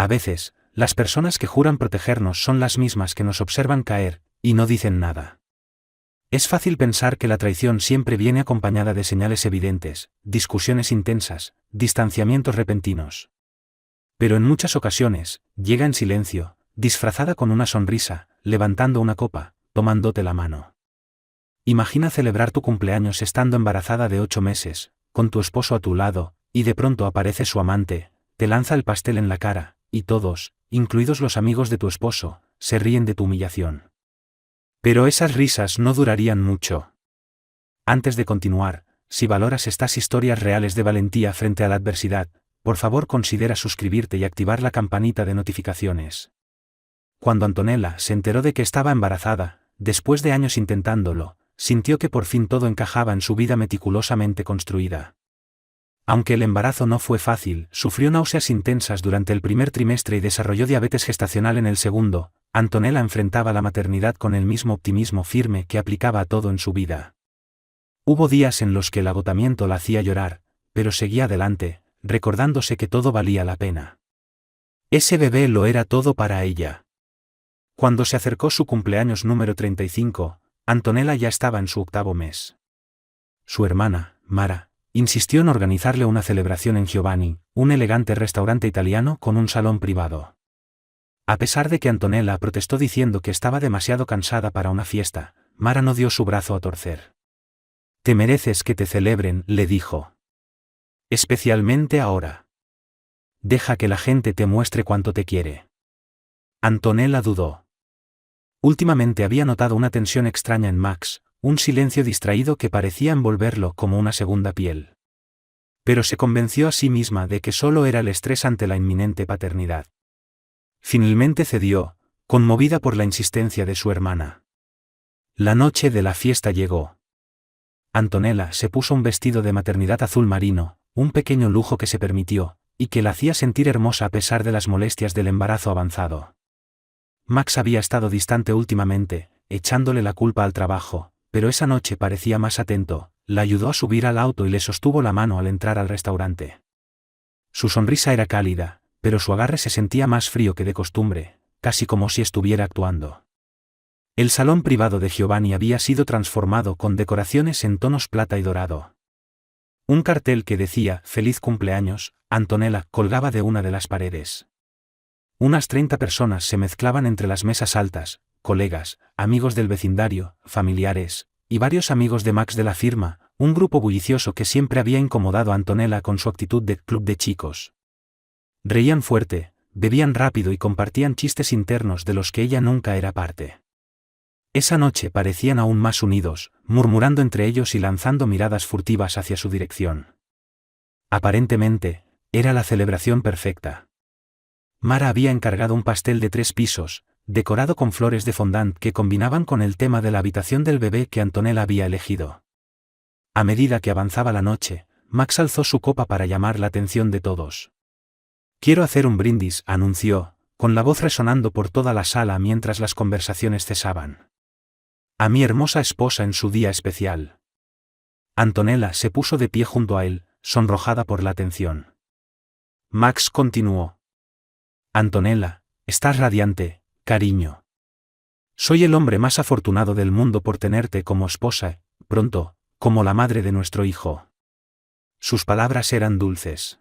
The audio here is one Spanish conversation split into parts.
A veces, las personas que juran protegernos son las mismas que nos observan caer, y no dicen nada. Es fácil pensar que la traición siempre viene acompañada de señales evidentes, discusiones intensas, distanciamientos repentinos. Pero en muchas ocasiones, llega en silencio, disfrazada con una sonrisa, levantando una copa, tomándote la mano. Imagina celebrar tu cumpleaños estando embarazada de 8 meses, con tu esposo a tu lado, y de pronto aparece su amante, te lanza el pastel en la cara, y todos, incluidos los amigos de tu esposo, se ríen de tu humillación. Pero esas risas no durarían mucho. Antes de continuar, si valoras estas historias reales de valentía frente a la adversidad, por favor considera suscribirte y activar la campanita de notificaciones. Cuando Antonella se enteró de que estaba embarazada, después de años intentándolo, sintió que por fin todo encajaba en su vida meticulosamente construida. Aunque el embarazo no fue fácil, sufrió náuseas intensas durante el primer trimestre y desarrolló diabetes gestacional en el segundo. Antonella enfrentaba la maternidad con el mismo optimismo firme que aplicaba a todo en su vida. Hubo días en los que el agotamiento la hacía llorar, pero seguía adelante, recordándose que todo valía la pena. Ese bebé lo era todo para ella. Cuando se acercó su cumpleaños número 35, Antonella ya estaba en su 8º mes. Su hermana, Mara, insistió en organizarle una celebración en Giovanni, un elegante restaurante italiano con un salón privado. A pesar de que Antonella protestó diciendo que estaba demasiado cansada para una fiesta, Mara no dio su brazo a torcer. «Te mereces que te celebren», le dijo. «Especialmente ahora. Deja que la gente te muestre cuánto te quiere». Antonella dudó. Últimamente había notado una tensión extraña en Max, un silencio distraído que parecía envolverlo como una segunda piel. Pero se convenció a sí misma de que solo era el estrés ante la inminente paternidad. Finalmente cedió, conmovida por la insistencia de su hermana. La noche de la fiesta llegó. Antonella se puso un vestido de maternidad azul marino, un pequeño lujo que se permitió, y que la hacía sentir hermosa a pesar de las molestias del embarazo avanzado. Max había estado distante últimamente, echándole la culpa al trabajo, pero esa noche parecía más atento, la ayudó a subir al auto y le sostuvo la mano al entrar al restaurante. Su sonrisa era cálida, pero su agarre se sentía más frío que de costumbre, casi como si estuviera actuando. El salón privado de Giovanni había sido transformado con decoraciones en tonos plata y dorado. Un cartel que decía «Feliz cumpleaños», Antonella, colgaba de una de las paredes. Unas 30 personas se mezclaban entre las mesas altas, colegas, amigos del vecindario, familiares, y varios amigos de Max de la firma, un grupo bullicioso que siempre había incomodado a Antonella con su actitud de club de chicos. Reían fuerte, bebían rápido y compartían chistes internos de los que ella nunca era parte. Esa noche parecían aún más unidos, murmurando entre ellos y lanzando miradas furtivas hacia su dirección. Aparentemente, era la celebración perfecta. Mara había encargado un pastel de 3 pisos, decorado con flores de fondant que combinaban con el tema de la habitación del bebé que Antonella había elegido. A medida que avanzaba la noche, Max alzó su copa para llamar la atención de todos. «Quiero hacer un brindis», anunció, con la voz resonando por toda la sala mientras las conversaciones cesaban. «A mi hermosa esposa en su día especial». Antonella se puso de pie junto a él, sonrojada por la atención. Max continuó. «Antonella, estás radiante, cariño. Soy el hombre más afortunado del mundo por tenerte como esposa, pronto, como la madre de nuestro hijo». Sus palabras eran dulces.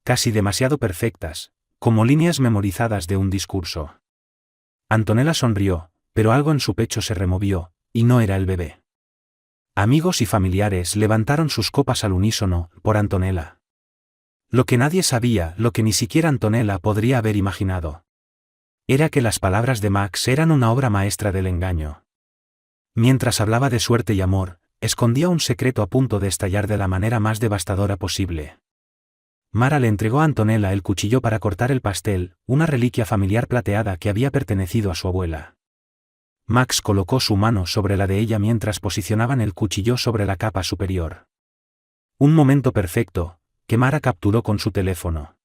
Casi demasiado perfectas, como líneas memorizadas de un discurso. Antonella sonrió, pero algo en su pecho se removió, y no era el bebé. Amigos y familiares levantaron sus copas al unísono, por Antonella. Lo que nadie sabía, lo que ni siquiera Antonella podría haber imaginado, era que las palabras de Max eran una obra maestra del engaño. Mientras hablaba de suerte y amor, escondía un secreto a punto de estallar de la manera más devastadora posible. Mara le entregó a Antonella el cuchillo para cortar el pastel, una reliquia familiar plateada que había pertenecido a su abuela. Max colocó su mano sobre la de ella mientras posicionaban el cuchillo sobre la capa superior. Un momento perfecto, que Mara capturó con su teléfono.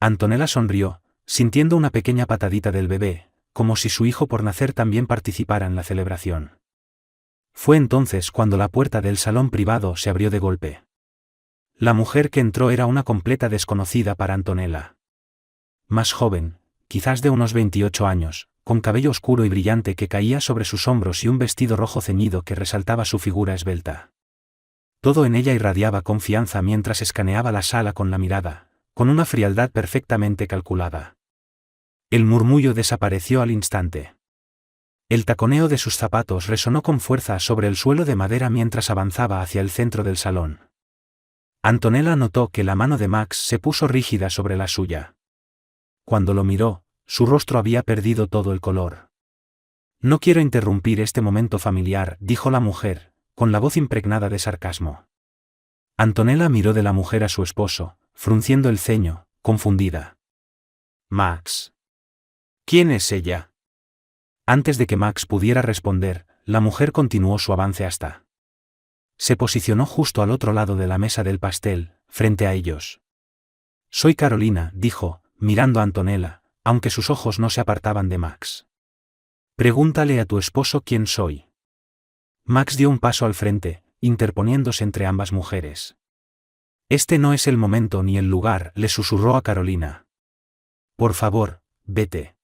Antonella sonrió, sintiendo una pequeña patadita del bebé, como si su hijo por nacer también participara en la celebración. Fue entonces cuando la puerta del salón privado se abrió de golpe. La mujer que entró era una completa desconocida para Antonella. más joven, quizás de unos 28 años, con cabello oscuro y brillante que caía sobre sus hombros y un vestido rojo ceñido que resaltaba su figura esbelta. Todo en ella irradiaba confianza mientras escaneaba la sala con la mirada, con una frialdad perfectamente calculada. El murmullo desapareció al instante. El taconeo de sus zapatos resonó con fuerza sobre el suelo de madera mientras avanzaba hacia el centro del salón. Antonella notó que la mano de Max se puso rígida sobre la suya. Cuando lo miró, su rostro había perdido todo el color. No quiero interrumpir este momento familiar, dijo la mujer, con la voz impregnada de sarcasmo. Antonella miró de la mujer a su esposo, frunciendo el ceño, confundida. Max. ¿Quién es ella? Antes de que Max pudiera responder, la mujer continuó su avance hasta. Se posicionó justo al otro lado de la mesa del pastel, frente a ellos. Soy Carolina, dijo, mirando a Antonella, aunque sus ojos no se apartaban de Max. Pregúntale a tu esposo quién soy. Max dio un paso al frente, interponiéndose entre ambas mujeres. Este no es el momento ni el lugar, le susurró a Carolina. Por favor, vete.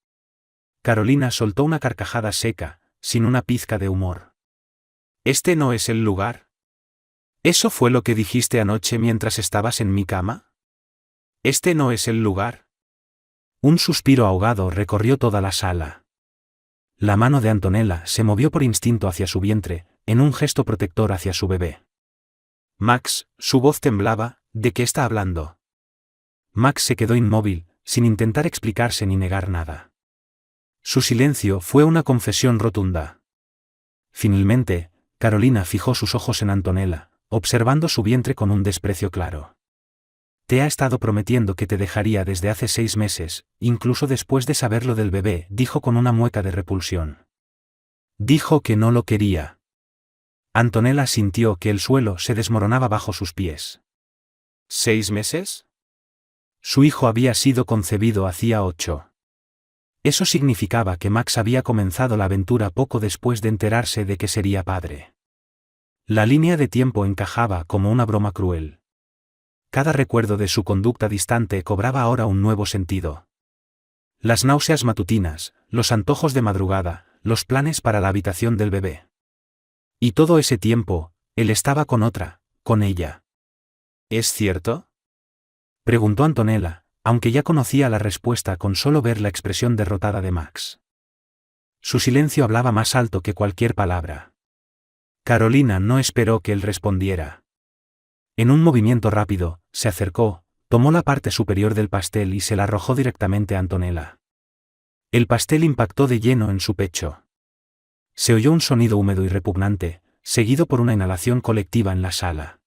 Carolina soltó una carcajada seca, sin una pizca de humor. ¿Este no es el lugar? ¿Eso fue lo que dijiste anoche mientras estabas en mi cama? ¿Este no es el lugar? Un suspiro ahogado recorrió toda la sala. La mano de Antonella se movió por instinto hacia su vientre, en un gesto protector hacia su bebé. Max, su voz temblaba, ¿de qué está hablando? Max se quedó inmóvil, sin intentar explicarse ni negar nada. Su silencio fue una confesión rotunda. Finalmente, Carolina fijó sus ojos en Antonella, observando su vientre con un desprecio claro. Te ha estado prometiendo que te dejaría desde hace 6 meses, incluso después de saber lo del bebé, dijo con una mueca de repulsión. Dijo que no lo quería. Antonella sintió que el suelo se desmoronaba bajo sus pies. ¿6 meses? Su hijo había sido concebido hacía 8. Eso significaba que Max había comenzado la aventura poco después de enterarse de que sería padre. La línea de tiempo encajaba como una broma cruel. Cada recuerdo de su conducta distante cobraba ahora un nuevo sentido. Las náuseas matutinas, los antojos de madrugada, los planes para la habitación del bebé. Y todo ese tiempo, él estaba con otra, con ella. ¿Es cierto? Preguntó Antonella, aunque ya conocía la respuesta con solo ver la expresión derrotada de Max. Su silencio hablaba más alto que cualquier palabra. Carolina no esperó que él respondiera. En un movimiento rápido, se acercó, tomó la parte superior del pastel y se la arrojó directamente a Antonella. El pastel impactó de lleno en su pecho. Se oyó un sonido húmedo y repugnante, seguido por una inhalación colectiva en la sala.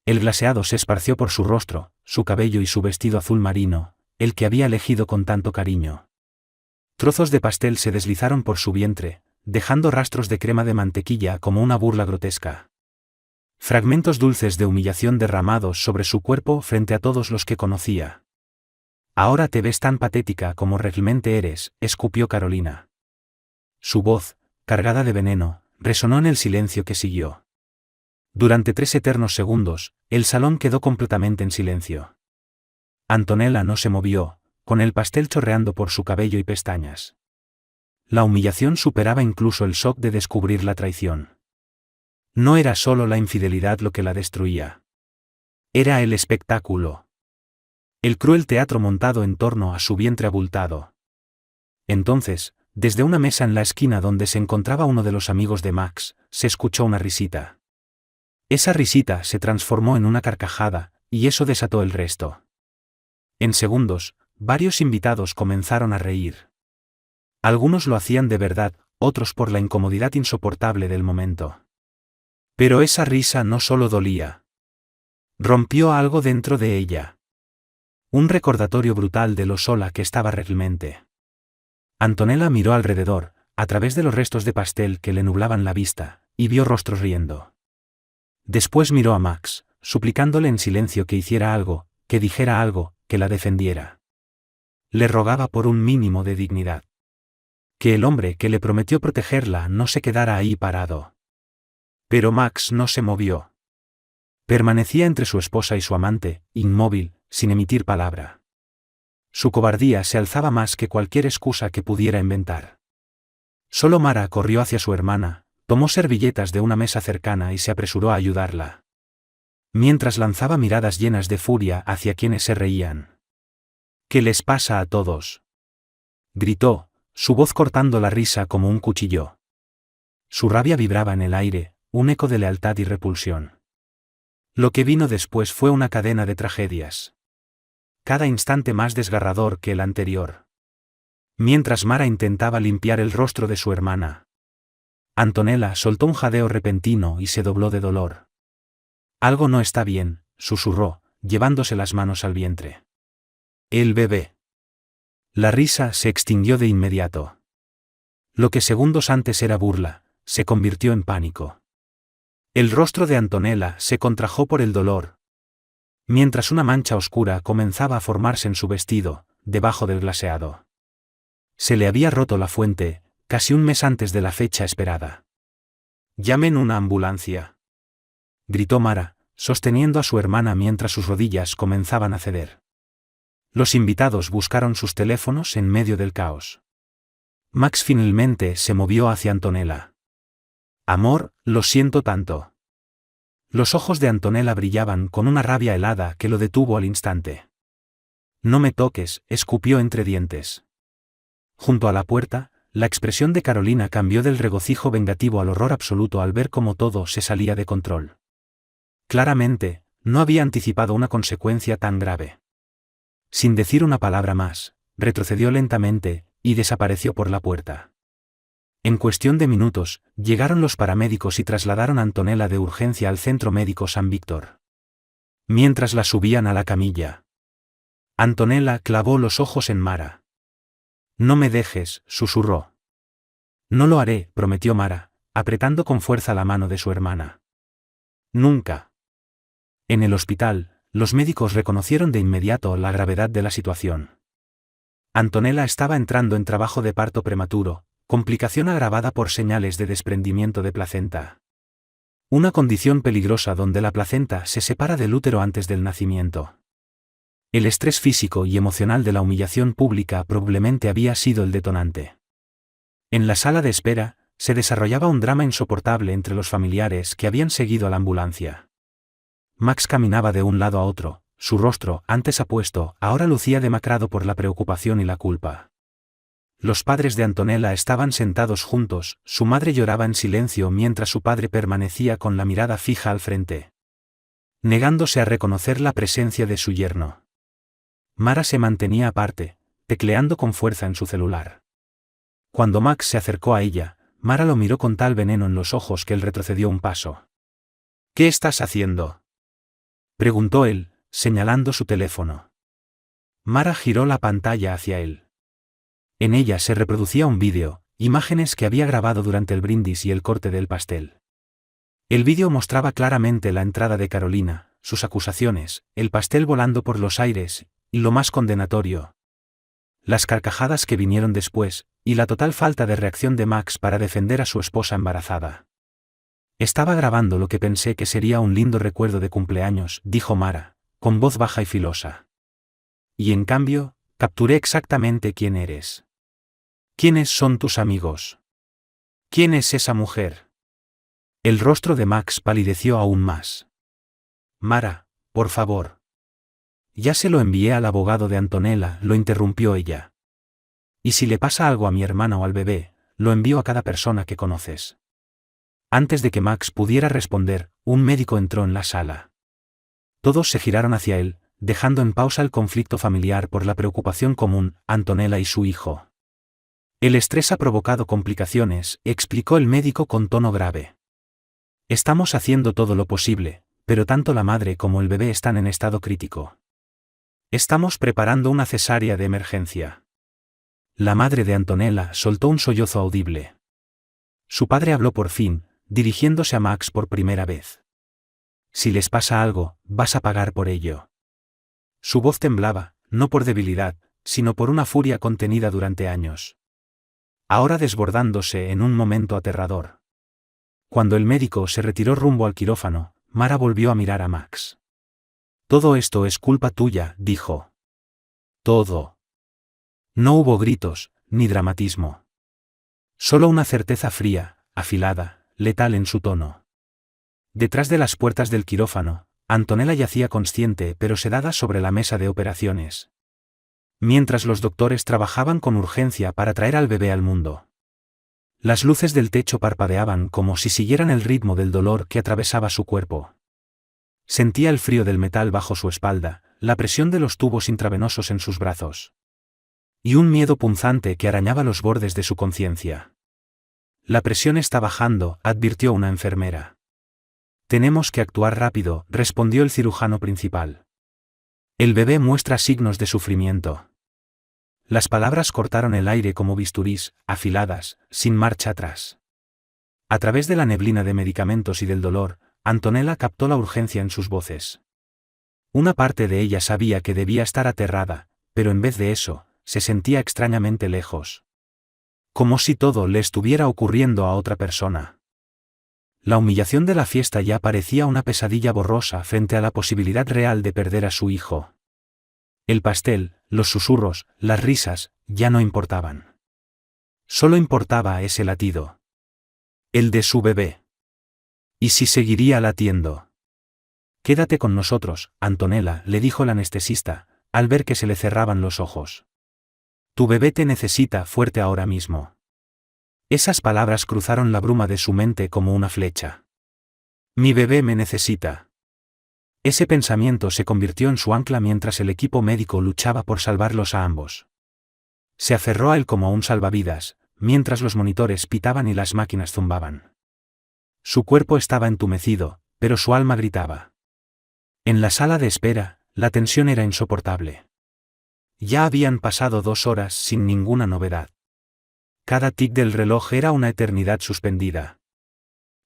El glaseado se esparció por su rostro, su cabello y su vestido azul marino, el que había elegido con tanto cariño. Trozos de pastel se deslizaron por su vientre, dejando rastros de crema de mantequilla como una burla grotesca. Fragmentos dulces de humillación derramados sobre su cuerpo frente a todos los que conocía. Ahora te ves tan patética como realmente eres, escupió Carolina. Su voz, cargada de veneno, resonó en el silencio que siguió. Durante 3 eternos segundos, el salón quedó completamente en silencio. Antonella no se movió, con el pastel chorreando por su cabello y pestañas. La humillación superaba incluso el shock de descubrir la traición. No era solo la infidelidad lo que la destruía. Era el espectáculo. El cruel teatro montado en torno a su vientre abultado. Entonces, desde una mesa en la esquina donde se encontraba uno de los amigos de Max, se escuchó una risita. Esa risita se transformó en una carcajada, y eso desató el resto. En segundos, varios invitados comenzaron a reír. Algunos lo hacían de verdad, otros por la incomodidad insoportable del momento. Pero esa risa no solo dolía. Rompió algo dentro de ella. Un recordatorio brutal de lo sola que estaba realmente. Antonella miró alrededor, a través de los restos de pastel que le nublaban la vista, y vio rostros riendo. Después miró a Max, suplicándole en silencio que hiciera algo, que dijera algo, que la defendiera. Le rogaba por un mínimo de dignidad. Que el hombre que le prometió protegerla no se quedara ahí parado. Pero Max no se movió. Permanecía entre su esposa y su amante, inmóvil, sin emitir palabra. Su cobardía se alzaba más que cualquier excusa que pudiera inventar. Solo Mara corrió hacia su hermana, tomó servilletas de una mesa cercana y se apresuró a ayudarla. Mientras lanzaba miradas llenas de furia hacia quienes se reían. ¿Qué les pasa a todos?, gritó, su voz cortando la risa como un cuchillo. Su rabia vibraba en el aire, un eco de lealtad y repulsión. Lo que vino después fue una cadena de tragedias. Cada instante más desgarrador que el anterior. Mientras Mara intentaba limpiar el rostro de su hermana, Antonella soltó un jadeo repentino y se dobló de dolor. Algo no está bien, susurró, llevándose las manos al vientre. El bebé. La risa se extinguió de inmediato. Lo que segundos antes era burla, se convirtió en pánico. El rostro de Antonella se contrajo por el dolor, mientras una mancha oscura comenzaba a formarse en su vestido, debajo del glaseado. Se le había roto la fuente, casi un mes antes de la fecha esperada. «Llamen una ambulancia», gritó Mara, sosteniendo a su hermana mientras sus rodillas comenzaban a ceder. Los invitados buscaron sus teléfonos en medio del caos. Max finalmente se movió hacia Antonella. «Amor, lo siento tanto». Los ojos de Antonella brillaban con una rabia helada que lo detuvo al instante. «No me toques», escupió entre dientes. Junto a la puerta, la expresión de Carolina cambió del regocijo vengativo al horror absoluto al ver cómo todo se salía de control. Claramente, no había anticipado una consecuencia tan grave. Sin decir una palabra más, retrocedió lentamente, y desapareció por la puerta. En cuestión de minutos, llegaron los paramédicos y trasladaron a Antonella de urgencia al Centro Médico San Víctor. Mientras la subían a la camilla, Antonella clavó los ojos en Mara. «No me dejes», susurró. «No lo haré», prometió Mara, apretando con fuerza la mano de su hermana. «Nunca». En el hospital, los médicos reconocieron de inmediato la gravedad de la situación. Antonella estaba entrando en trabajo de parto prematuro, complicación agravada por señales de desprendimiento de placenta. Una condición peligrosa donde la placenta se separa del útero antes del nacimiento. El estrés físico y emocional de la humillación pública probablemente había sido el detonante. En la sala de espera, se desarrollaba un drama insoportable entre los familiares que habían seguido a la ambulancia. Max caminaba de un lado a otro, su rostro, antes apuesto, ahora lucía demacrado por la preocupación y la culpa. Los padres de Antonella estaban sentados juntos, su madre lloraba en silencio mientras su padre permanecía con la mirada fija al frente, negándose a reconocer la presencia de su yerno. Mara se mantenía aparte, tecleando con fuerza en su celular. Cuando Max se acercó a ella, Mara lo miró con tal veneno en los ojos que él retrocedió un paso. «¿Qué estás haciendo?», preguntó él, señalando su teléfono. Mara giró la pantalla hacia él. En ella se reproducía un vídeo, imágenes que había grabado durante el brindis y el corte del pastel. El vídeo mostraba claramente la entrada de Carolina, sus acusaciones, el pastel volando por los aires, y lo más condenatorio, las carcajadas que vinieron después, y la total falta de reacción de Max para defender a su esposa embarazada. «Estaba grabando lo que pensé que sería un lindo recuerdo de cumpleaños», dijo Mara, con voz baja y filosa. «Y en cambio, capturé exactamente quién eres. ¿Quiénes son tus amigos? ¿Quién es esa mujer?». El rostro de Max palideció aún más. «Mara, por favor». «Ya se lo envié al abogado de Antonella», lo interrumpió ella. «Y si le pasa algo a mi hermana o al bebé, lo envío a cada persona que conoces». Antes de que Max pudiera responder, un médico entró en la sala. Todos se giraron hacia él, dejando en pausa el conflicto familiar por la preocupación común, Antonella y su hijo. «El estrés ha provocado complicaciones», explicó el médico con tono grave. «Estamos haciendo todo lo posible, pero tanto la madre como el bebé están en estado crítico. Estamos preparando una cesárea de emergencia». La madre de Antonella soltó un sollozo audible. Su padre habló por fin, dirigiéndose a Max por primera vez. «Si les pasa algo, vas a pagar por ello». Su voz temblaba, no por debilidad, sino por una furia contenida durante años, ahora desbordándose en un momento aterrador. Cuando el médico se retiró rumbo al quirófano, Mara volvió a mirar a Max. «Todo esto es culpa tuya», dijo. «Todo». No hubo gritos, ni dramatismo. Solo una certeza fría, afilada, letal en su tono. Detrás de las puertas del quirófano, Antonella yacía consciente pero sedada sobre la mesa de operaciones. Mientras los doctores trabajaban con urgencia para traer al bebé al mundo. Las luces del techo parpadeaban como si siguieran el ritmo del dolor que atravesaba su cuerpo. Sentía el frío del metal bajo su espalda, la presión de los tubos intravenosos en sus brazos. Y un miedo punzante que arañaba los bordes de su conciencia. La presión está bajando, advirtió una enfermera. Tenemos que actuar rápido, respondió el cirujano principal. El bebé muestra signos de sufrimiento. Las palabras cortaron el aire como bisturís, afiladas, sin marcha atrás. A través de la neblina de medicamentos y del dolor, Antonella captó la urgencia en sus voces. Una parte de ella sabía que debía estar aterrada, pero en vez de eso, se sentía extrañamente lejos. Como si todo le estuviera ocurriendo a otra persona. La humillación de la fiesta ya parecía una pesadilla borrosa frente a la posibilidad real de perder a su hijo. El pastel, los susurros, las risas, ya no importaban. Solo importaba ese latido. El de su bebé. ¿Y si seguiría latiendo? Quédate con nosotros, Antonella, le dijo el anestesista, al ver que se le cerraban los ojos. Tu bebé te necesita fuerte ahora mismo. Esas palabras cruzaron la bruma de su mente como una flecha. Mi bebé me necesita. Ese pensamiento se convirtió en su ancla mientras el equipo médico luchaba por salvarlos a ambos. Se aferró a él como a un salvavidas, mientras los monitores pitaban y las máquinas zumbaban. Su cuerpo estaba entumecido, pero su alma gritaba. En la sala de espera, la tensión era insoportable. Ya habían pasado 2 horas sin ninguna novedad. Cada tic del reloj era una eternidad suspendida.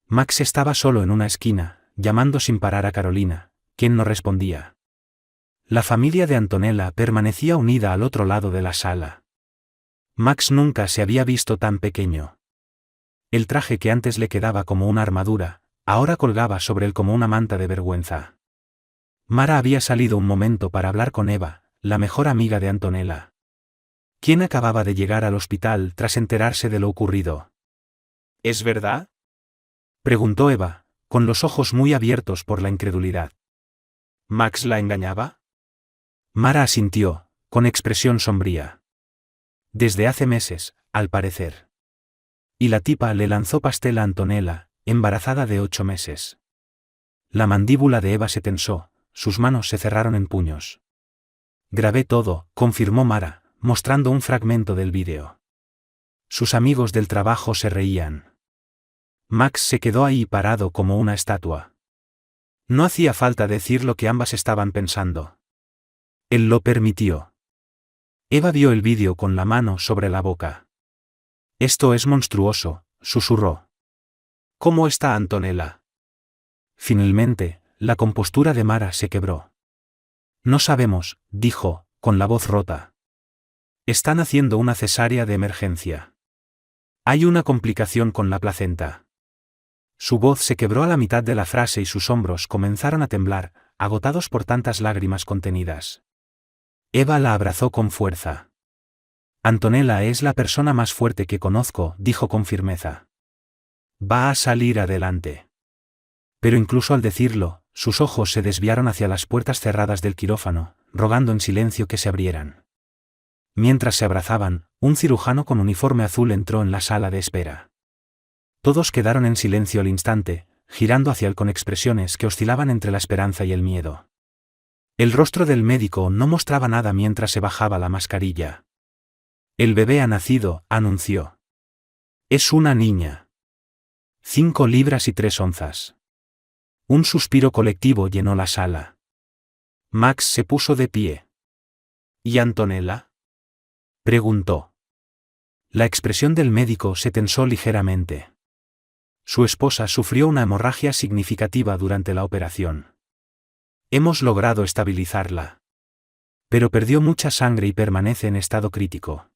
Max estaba solo en una esquina, llamando sin parar a Carolina, quien no respondía. La familia de Antonella permanecía unida al otro lado de la sala. Max nunca se había visto tan pequeño. El traje que antes le quedaba como una armadura, ahora colgaba sobre él como una manta de vergüenza. Mara había salido un momento para hablar con Eva, la mejor amiga de Antonella. ¿Quién acababa de llegar al hospital tras enterarse de lo ocurrido? ¿Es verdad?, preguntó Eva, con los ojos muy abiertos por la incredulidad. ¿Max la engañaba? Mara asintió, con expresión sombría. Desde hace meses, al parecer. Y la tipa le lanzó pastel a Antonella, embarazada de 8 meses. La mandíbula de Eva se tensó, sus manos se cerraron en puños. Grabé todo, confirmó Mara, mostrando un fragmento del vídeo. Sus amigos del trabajo se reían. Max se quedó ahí parado como una estatua. No hacía falta decir lo que ambas estaban pensando. Él lo permitió. Eva vio el vídeo con la mano sobre la boca. Esto es monstruoso, susurró. ¿Cómo está Antonella? Finalmente, la compostura de Mara se quebró. No sabemos, dijo, con la voz rota. Están haciendo una cesárea de emergencia. Hay una complicación con la placenta. Su voz se quebró a la mitad de la frase y sus hombros comenzaron a temblar, agotados por tantas lágrimas contenidas. Eva la abrazó con fuerza. Antonella es la persona más fuerte que conozco, dijo con firmeza. Va a salir adelante. Pero incluso al decirlo, sus ojos se desviaron hacia las puertas cerradas del quirófano, rogando en silencio que se abrieran. Mientras se abrazaban, un cirujano con uniforme azul entró en la sala de espera. Todos quedaron en silencio al instante, girando hacia él con expresiones que oscilaban entre la esperanza y el miedo. El rostro del médico no mostraba nada mientras se bajaba la mascarilla. El bebé ha nacido, anunció. Es una niña. 5 libras y 3 onzas. Un suspiro colectivo llenó la sala. Max se puso de pie. ¿Y Antonella?, preguntó. La expresión del médico se tensó ligeramente. Su esposa sufrió una hemorragia significativa durante la operación. Hemos logrado estabilizarla. Pero perdió mucha sangre y permanece en estado crítico.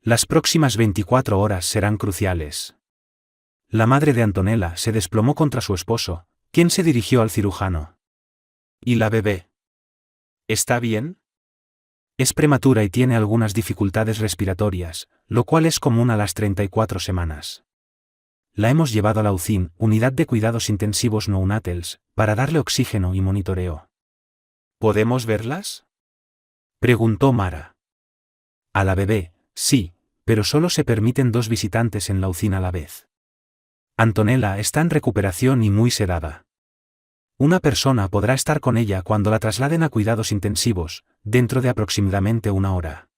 Las próximas 24 horas serán cruciales. La madre de Antonella se desplomó contra su esposo, quien se dirigió al cirujano. ¿Y la bebé? ¿Está bien?, Es prematura y tiene algunas dificultades respiratorias, lo cual es común a las 34 semanas. La hemos llevado a la UCIN, Unidad de Cuidados Intensivos Neonatals, para darle oxígeno y monitoreo. ¿Podemos verlas?, preguntó Mara. A la bebé, sí, pero solo se permiten 2 visitantes en la UCIN a la vez. Antonella está en recuperación y muy sedada. Una persona podrá estar con ella cuando la trasladen a cuidados intensivos, dentro de aproximadamente 1 hora.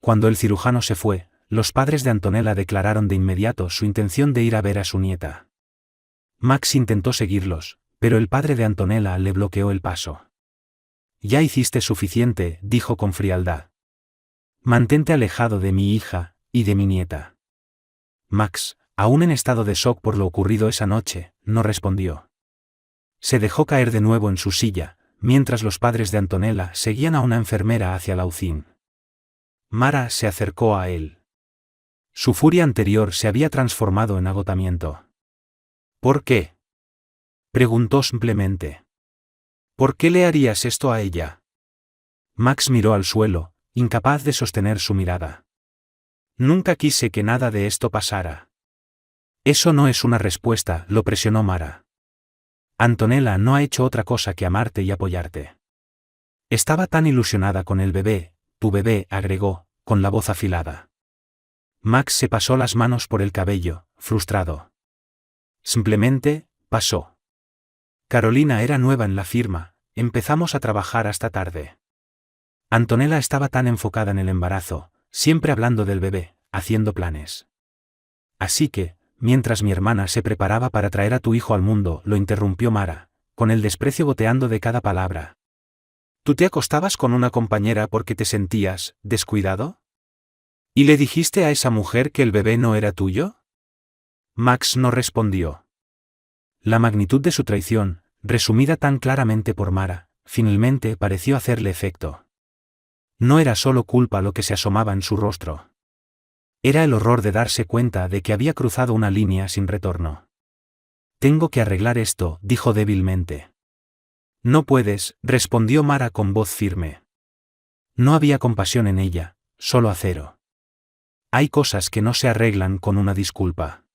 Cuando el cirujano se fue, los padres de Antonella declararon de inmediato su intención de ir a ver a su nieta. Max intentó seguirlos, pero el padre de Antonella le bloqueó el paso. Ya hiciste suficiente, dijo con frialdad. Mantente alejado de mi hija y de mi nieta. Max, aún en estado de shock por lo ocurrido esa noche, no respondió. Se dejó caer de nuevo en su silla, mientras los padres de Antonella seguían a una enfermera hacia la UCIN. Mara se acercó a él. Su furia anterior se había transformado en agotamiento. ¿Por qué?, preguntó simplemente. ¿Por qué le harías esto a ella? Max miró al suelo, incapaz de sostener su mirada. Nunca quise que nada de esto pasara. Eso no es una respuesta, lo presionó Mara. Antonella no ha hecho otra cosa que amarte y apoyarte. Estaba tan ilusionada con el bebé, tu bebé, agregó, con la voz afilada. Max se pasó las manos por el cabello, frustrado. Simplemente, pasó. Carolina era nueva en la firma, empezamos a trabajar hasta tarde. Antonella estaba tan enfocada en el embarazo, siempre hablando del bebé, haciendo planes. Así que, mientras mi hermana se preparaba para traer a tu hijo al mundo, lo interrumpió Mara, con el desprecio goteando de cada palabra. ¿Tú te acostabas con una compañera porque te sentías descuidado? ¿Y le dijiste a esa mujer que el bebé no era tuyo? Max no respondió. La magnitud de su traición, resumida tan claramente por Mara, finalmente pareció hacerle efecto. No era solo culpa lo que se asomaba en su rostro. Era el horror de darse cuenta de que había cruzado una línea sin retorno. Tengo que arreglar esto, dijo débilmente. No puedes, respondió Mara con voz firme. No había compasión en ella, solo acero. Hay cosas que no se arreglan con una disculpa.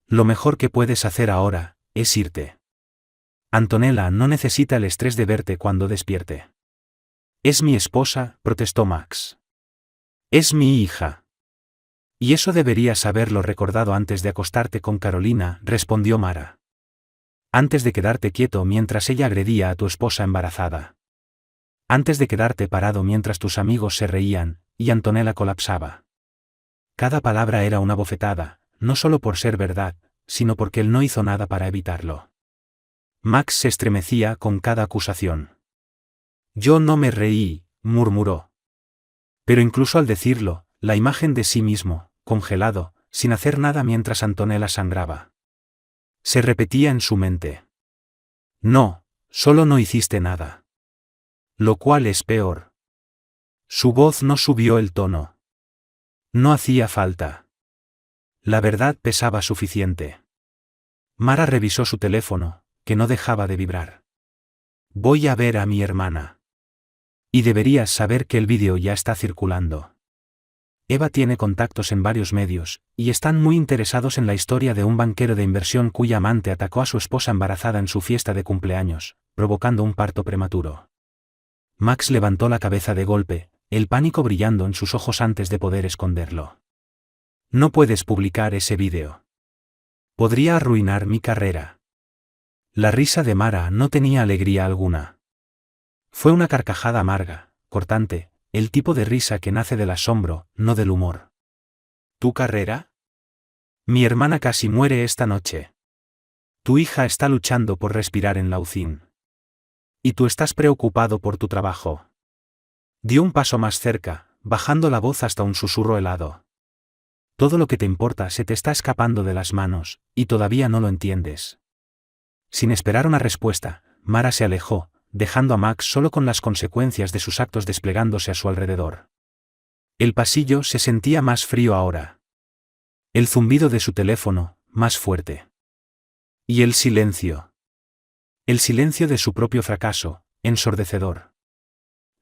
Lo mejor que puedes hacer ahora, es irte. Antonella no necesita el estrés de verte cuando despierte. Es mi esposa, protestó Max. Es mi hija. Y eso deberías haberlo recordado antes de acostarte con Carolina, respondió Mara. Antes de quedarte quieto mientras ella agredía a tu esposa embarazada. Antes de quedarte parado mientras tus amigos se reían, y Antonella colapsaba. Cada palabra era una bofetada, no solo por ser verdad, sino porque él no hizo nada para evitarlo. Max se estremecía con cada acusación. Yo no me reí, murmuró. Pero incluso al decirlo, la imagen de sí mismo, congelado, sin hacer nada mientras Antonella sangraba. Se repetía en su mente. No, solo no hiciste nada. Lo cual es peor. Su voz no subió el tono. No hacía falta. La verdad pesaba suficiente. Mara revisó su teléfono, que no dejaba de vibrar. Voy a ver a mi hermana. Y deberías saber que el vídeo ya está circulando. Eva tiene contactos en varios medios, y están muy interesados en la historia de un banquero de inversión cuya amante atacó a su esposa embarazada en su fiesta de cumpleaños, provocando un parto prematuro. Max levantó la cabeza de golpe, el pánico brillando en sus ojos antes de poder esconderlo. No puedes publicar ese vídeo. Podría arruinar mi carrera. La risa de Mara no tenía alegría alguna. Fue una carcajada amarga, cortante, el tipo de risa que nace del asombro, no del humor. ¿Tu carrera? Mi hermana casi muere esta noche. Tu hija está luchando por respirar en la UCIN. Y tú estás preocupado por tu trabajo. Dio un paso más cerca, bajando la voz hasta un susurro helado. Todo lo que te importa se te está escapando de las manos, y todavía no lo entiendes. Sin esperar una respuesta, Mara se alejó, dejando a Max solo con las consecuencias de sus actos desplegándose a su alrededor. El pasillo se sentía más frío ahora. El zumbido de su teléfono, más fuerte. Y el silencio. El silencio de su propio fracaso, ensordecedor.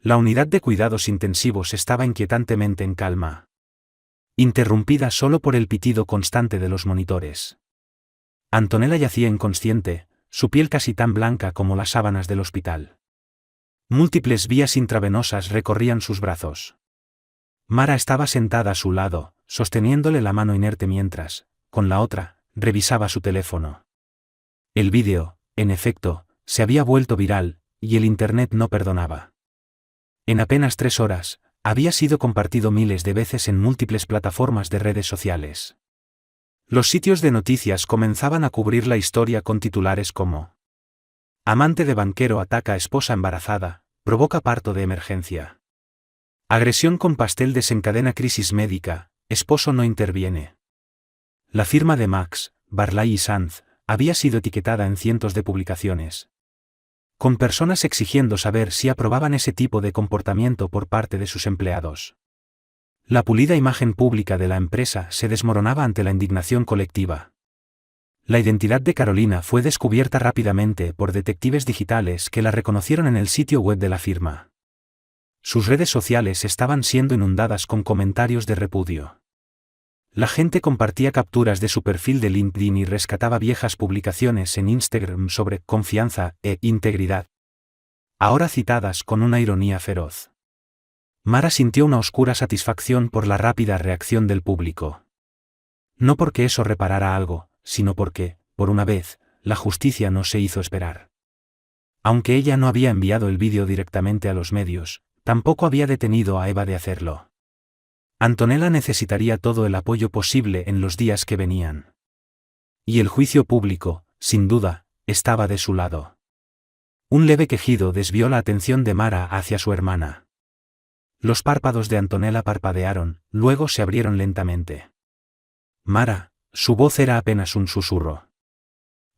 La unidad de cuidados intensivos estaba inquietantemente en calma, interrumpida solo por el pitido constante de los monitores. Antonella yacía inconsciente, su piel casi tan blanca como las sábanas del hospital. Múltiples vías intravenosas recorrían sus brazos. Mara estaba sentada a su lado, sosteniéndole la mano inerte mientras, con la otra, revisaba su teléfono. El vídeo, en efecto, se había vuelto viral, y el Internet no perdonaba. En apenas 3 horas, había sido compartido miles de veces en múltiples plataformas de redes sociales. Los sitios de noticias comenzaban a cubrir la historia con titulares como: amante de banquero ataca a esposa embarazada, provoca parto de emergencia. Agresión con pastel desencadena crisis médica, esposo no interviene. La firma de Max, Barlay y Sanz había sido etiquetada en cientos de publicaciones, con personas exigiendo saber si aprobaban ese tipo de comportamiento por parte de sus empleados. La pulida imagen pública de la empresa se desmoronaba ante la indignación colectiva. La identidad de Carolina fue descubierta rápidamente por detectives digitales que la reconocieron en el sitio web de la firma. Sus redes sociales estaban siendo inundadas con comentarios de repudio. La gente compartía capturas de su perfil de LinkedIn y rescataba viejas publicaciones en Instagram sobre confianza e integridad, ahora citadas con una ironía feroz. Mara sintió una oscura satisfacción por la rápida reacción del público. No porque eso reparara algo, sino porque, por una vez, la justicia no se hizo esperar. Aunque ella no había enviado el vídeo directamente a los medios, tampoco había detenido a Eva de hacerlo. Antonella necesitaría todo el apoyo posible en los días que venían. Y el juicio público, sin duda, estaba de su lado. Un leve quejido desvió la atención de Mara hacia su hermana. Los párpados de Antonella parpadearon, luego se abrieron lentamente. Mara, su voz era apenas un susurro.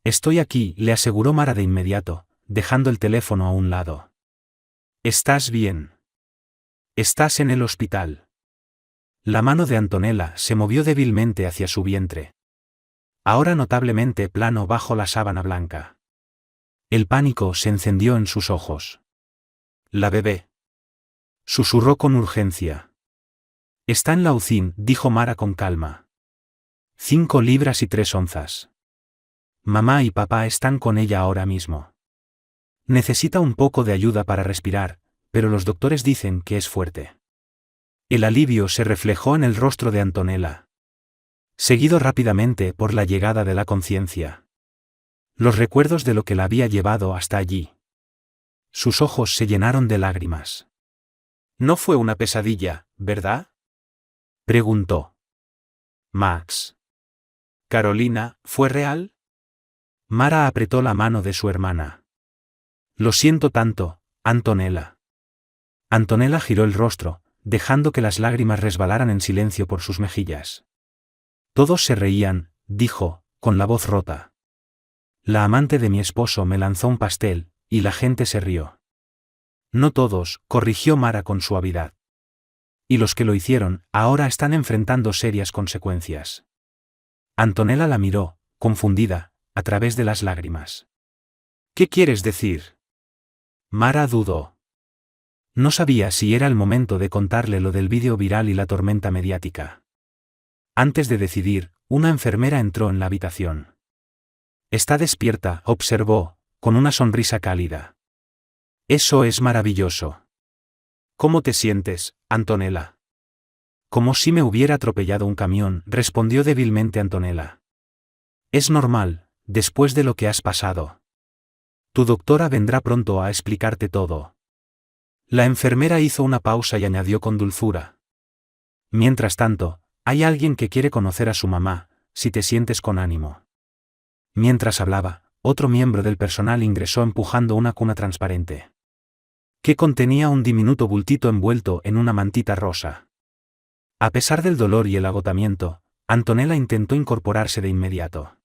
Estoy aquí, le aseguró Mara de inmediato, dejando el teléfono a un lado. ¿Estás bien? ¿Estás en el hospital? La mano de Antonella se movió débilmente hacia su vientre, ahora notablemente plano bajo la sábana blanca. El pánico se encendió en sus ojos. La bebé. Susurró con urgencia. Está en la UCI, dijo Mara con calma. 5 libras y 3 onzas. Mamá y papá están con ella ahora mismo. Necesita un poco de ayuda para respirar, pero los doctores dicen que es fuerte. El alivio se reflejó en el rostro de Antonella, seguido rápidamente por la llegada de la conciencia. Los recuerdos de lo que la había llevado hasta allí. Sus ojos se llenaron de lágrimas. «No fue una pesadilla, ¿verdad?», preguntó. «Max. Carolina, ¿fue real?». Mara apretó la mano de su hermana. «Lo siento tanto, Antonella». Antonella giró el rostro, dejando que las lágrimas resbalaran en silencio por sus mejillas. Todos se reían, dijo, con la voz rota. La amante de mi esposo me lanzó un pastel, y la gente se rió. No todos, corrigió Mara con suavidad. Y los que lo hicieron, ahora están enfrentando serias consecuencias. Antonella la miró, confundida, a través de las lágrimas. ¿Qué quieres decir? Mara dudó. No sabía si era el momento de contarle lo del vídeo viral y la tormenta mediática. Antes de decidir, una enfermera entró en la habitación. Está despierta, observó, con una sonrisa cálida. Eso es maravilloso. ¿Cómo te sientes, Antonella? Como si me hubiera atropellado un camión, respondió débilmente Antonella. Es normal, después de lo que has pasado. Tu doctora vendrá pronto a explicarte todo. La enfermera hizo una pausa y añadió con dulzura. Mientras tanto, hay alguien que quiere conocer a su mamá, si te sientes con ánimo. Mientras hablaba, otro miembro del personal ingresó empujando una cuna transparente, que contenía un diminuto bultito envuelto en una mantita rosa. A pesar del dolor y el agotamiento, Antonella intentó incorporarse de inmediato.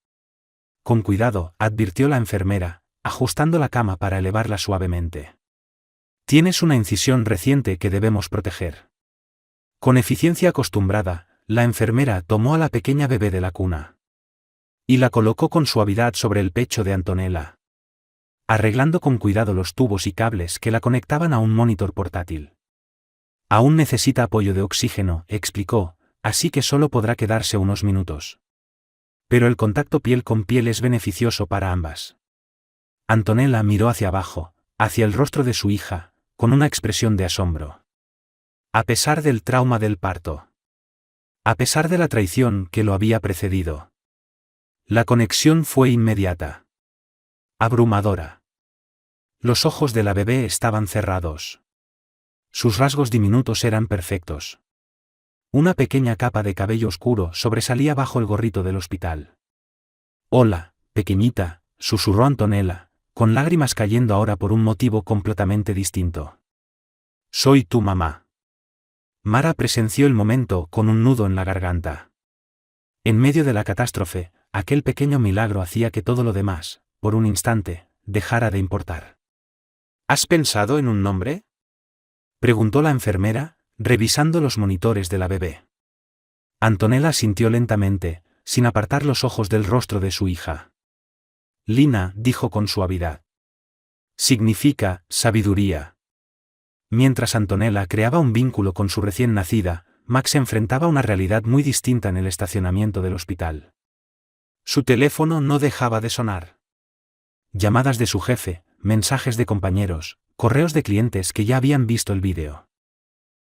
Con cuidado, advirtió la enfermera, ajustando la cama para elevarla suavemente. Tienes una incisión reciente que debemos proteger. Con eficiencia acostumbrada, la enfermera tomó a la pequeña bebé de la cuna y la colocó con suavidad sobre el pecho de Antonella. arreglando con cuidado los tubos y cables que la conectaban a un monitor portátil. Aún necesita apoyo de oxígeno, explicó, así que solo podrá quedarse unos minutos. Pero el contacto piel con piel es beneficioso para ambas. Antonella miró hacia abajo, hacia el rostro de su hija, con una expresión de asombro. A pesar del trauma del parto. A pesar de la traición que lo había precedido. La conexión fue inmediata. Abrumadora. Los ojos de la bebé estaban cerrados. Sus rasgos diminutos eran perfectos. Una pequeña capa de cabello oscuro sobresalía bajo el gorrito del hospital. Hola, pequeñita, susurró Antonella, con lágrimas cayendo ahora por un motivo completamente distinto. Soy tu mamá. Mara presenció el momento con un nudo en la garganta. En medio de la catástrofe, aquel pequeño milagro hacía que todo lo demás, por un instante, dejara de importar. ¿Has pensado en un nombre?, preguntó la enfermera, revisando los monitores de la bebé. Antonella asintió lentamente, sin apartar los ojos del rostro de su hija. Lina, dijo con suavidad. Significa sabiduría. Mientras Antonella creaba un vínculo con su recién nacida, Max enfrentaba una realidad muy distinta en el estacionamiento del hospital. Su teléfono no dejaba de sonar. Llamadas de su jefe, mensajes de compañeros, correos de clientes que ya habían visto el vídeo.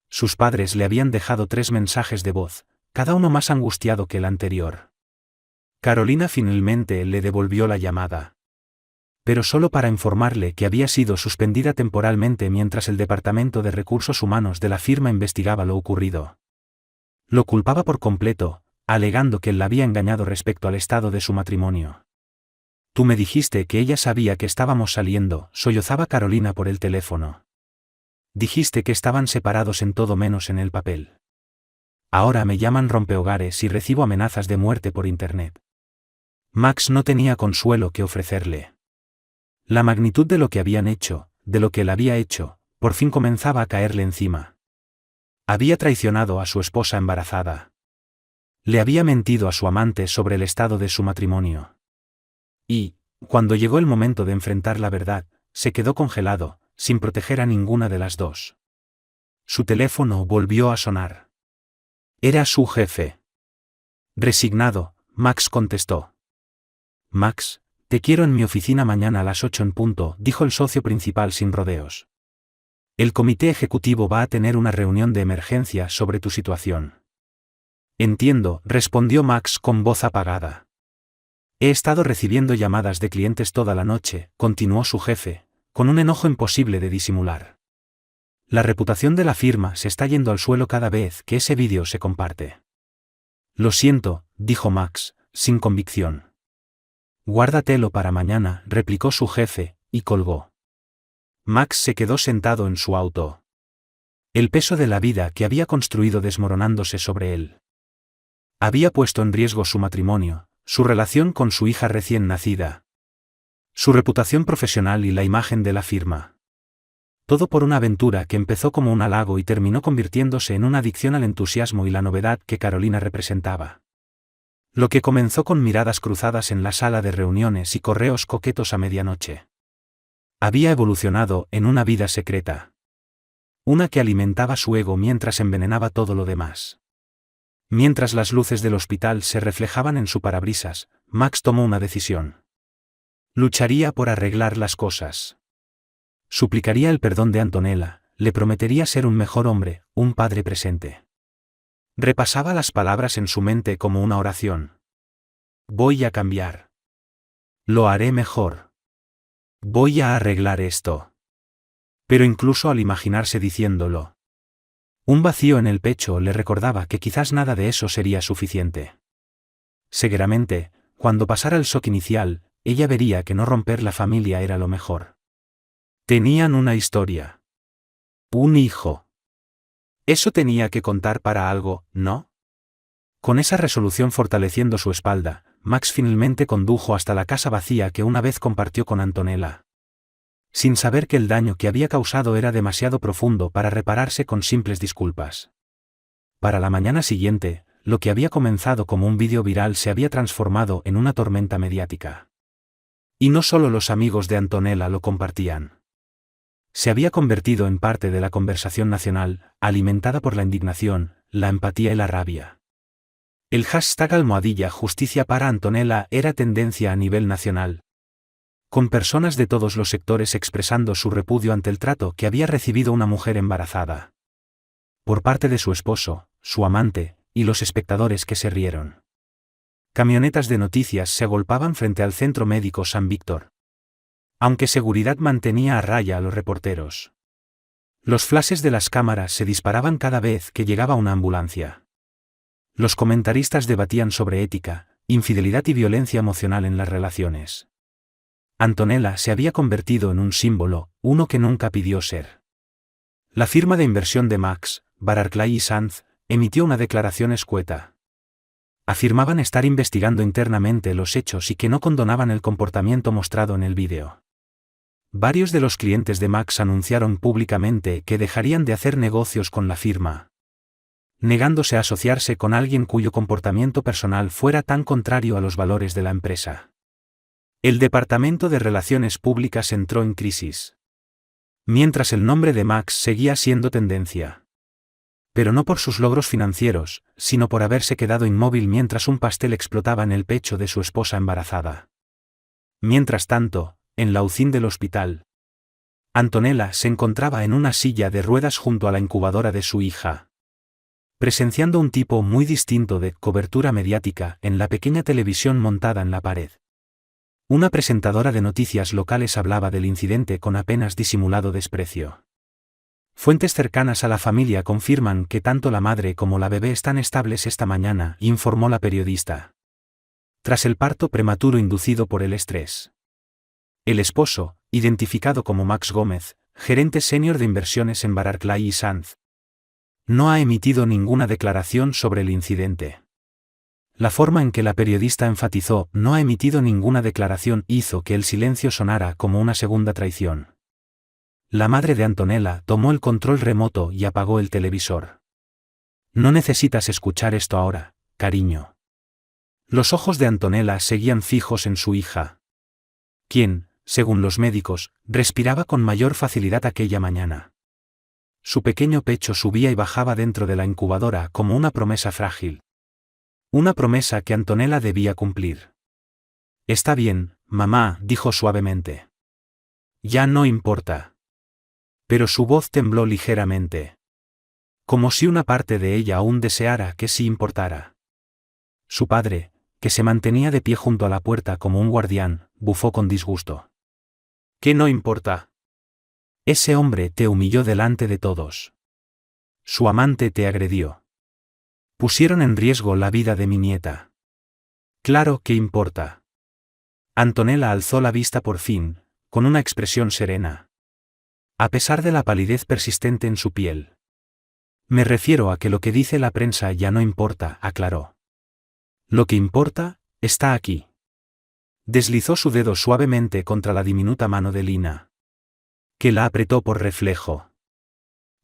Sus padres le habían dejado 3 mensajes de voz, cada uno más angustiado que el anterior. Carolina finalmente le devolvió la llamada. Pero solo para informarle que había sido suspendida temporalmente mientras el Departamento de Recursos Humanos de la firma investigaba lo ocurrido. Lo culpaba por completo, alegando que él la había engañado respecto al estado de su matrimonio. Tú me dijiste que ella sabía que estábamos saliendo, sollozaba Carolina por el teléfono. Dijiste que estaban separados en todo menos en el papel. Ahora me llaman rompehogares y recibo amenazas de muerte por internet. Max no tenía consuelo que ofrecerle. La magnitud de lo que habían hecho, de lo que él había hecho, por fin comenzaba a caerle encima. Había traicionado a su esposa embarazada. Le había mentido a su amante sobre el estado de su matrimonio. Y, cuando llegó el momento de enfrentar la verdad, se quedó congelado, sin proteger a ninguna de las dos. Su teléfono volvió a sonar. Era su jefe. Resignado, Max contestó. Max, te quiero en mi oficina mañana a las 8 en punto, dijo el socio principal sin rodeos. El comité ejecutivo va a tener una reunión de emergencia sobre tu situación. Entiendo, respondió Max con voz apagada. He estado recibiendo llamadas de clientes toda la noche, continuó su jefe, con un enojo imposible de disimular. La reputación de la firma se está yendo al suelo cada vez que ese vídeo se comparte. Lo siento, dijo Max, sin convicción. Guárdatelo para mañana, replicó su jefe, y colgó. Max se quedó sentado en su auto. El peso de la vida que había construido desmoronándose sobre él. Había puesto en riesgo su matrimonio, su relación con su hija recién nacida, su reputación profesional y la imagen de la firma. Todo por una aventura que empezó como un halago y terminó convirtiéndose en una adicción al entusiasmo y la novedad que Carolina representaba. Lo que comenzó con miradas cruzadas en la sala de reuniones y correos coquetos a medianoche. Había evolucionado en una vida secreta. Una que alimentaba su ego mientras envenenaba todo lo demás. Mientras las luces del hospital se reflejaban en su parabrisas, Max tomó una decisión. Lucharía por arreglar las cosas. Suplicaría el perdón de Antonella, le prometería ser un mejor hombre, un padre presente. Repasaba las palabras en su mente como una oración. Voy a cambiar. Lo haré mejor. Voy a arreglar esto. Pero incluso al imaginarse diciéndolo, un vacío en el pecho le recordaba que quizás nada de eso sería suficiente. Seguramente, cuando pasara el shock inicial, ella vería que no romper la familia era lo mejor. Tenían una historia. Un hijo. Eso tenía que contar para algo, ¿no? Con esa resolución fortaleciendo su espalda, Max finalmente condujo hasta la casa vacía que una vez compartió con Antonella. Sin saber que el daño que había causado era demasiado profundo para repararse con simples disculpas. Para la mañana siguiente, lo que había comenzado como un vídeo viral se había transformado en una tormenta mediática. Y no solo los amigos de Antonella lo compartían. Se había convertido en parte de la conversación nacional, alimentada por la indignación, la empatía y la rabia. El hashtag #Justicia para Antonella era tendencia a nivel nacional, con personas de todos los sectores expresando su repudio ante el trato que había recibido una mujer embarazada por parte de su esposo, su amante, y los espectadores que se rieron. Camionetas de noticias se agolpaban frente al Centro Médico San Víctor, aunque seguridad mantenía a raya a los reporteros. Los flashes de las cámaras se disparaban cada vez que llegaba una ambulancia. Los comentaristas debatían sobre ética, infidelidad y violencia emocional en las relaciones. Antonella se había convertido en un símbolo, uno que nunca pidió ser. La firma de inversión de Max, Barclay Sands, emitió una declaración escueta. Afirmaban estar investigando internamente los hechos y que no condonaban el comportamiento mostrado en el vídeo. Varios de los clientes de Max anunciaron públicamente que dejarían de hacer negocios con la firma, negándose a asociarse con alguien cuyo comportamiento personal fuera tan contrario a los valores de la empresa. El Departamento de Relaciones Públicas entró en crisis, mientras el nombre de Max seguía siendo tendencia. Pero no por sus logros financieros, sino por haberse quedado inmóvil mientras un pastel explotaba en el pecho de su esposa embarazada. Mientras tanto, en la UCI del hospital, Antonella se encontraba en una silla de ruedas junto a la incubadora de su hija, presenciando un tipo muy distinto de cobertura mediática en la pequeña televisión montada en la pared. Una presentadora de noticias locales hablaba del incidente con apenas disimulado desprecio. Fuentes cercanas a la familia confirman que tanto la madre como la bebé están estables esta mañana, informó la periodista. Tras el parto prematuro inducido por el estrés. El esposo, identificado como Max Gómez, gerente senior de inversiones en Barclay Sands, no ha emitido ninguna declaración sobre el incidente. La forma en que la periodista enfatizó "no ha emitido ninguna declaración" hizo que el silencio sonara como una segunda traición. La madre de Antonella tomó el control remoto y apagó el televisor. No necesitas escuchar esto ahora, cariño. Los ojos de Antonella seguían fijos en su hija, quien, según los médicos, respiraba con mayor facilidad aquella mañana. Su pequeño pecho subía y bajaba dentro de la incubadora como una promesa frágil. Una promesa que Antonella debía cumplir. Está bien, mamá, dijo suavemente. Ya no importa. Pero su voz tembló ligeramente, como si una parte de ella aún deseara que sí importara. Su padre, que se mantenía de pie junto a la puerta como un guardián, bufó con disgusto. ¿Qué no importa? Ese hombre te humilló delante de todos. Su amante te agredió. Pusieron en riesgo la vida de mi nieta. Claro que importa. Antonella alzó la vista por fin, con una expresión serena, a pesar de la palidez persistente en su piel. Me refiero a que lo que dice la prensa ya no importa, aclaró. Lo que importa, está aquí. Deslizó su dedo suavemente contra la diminuta mano de Lina, que la apretó por reflejo.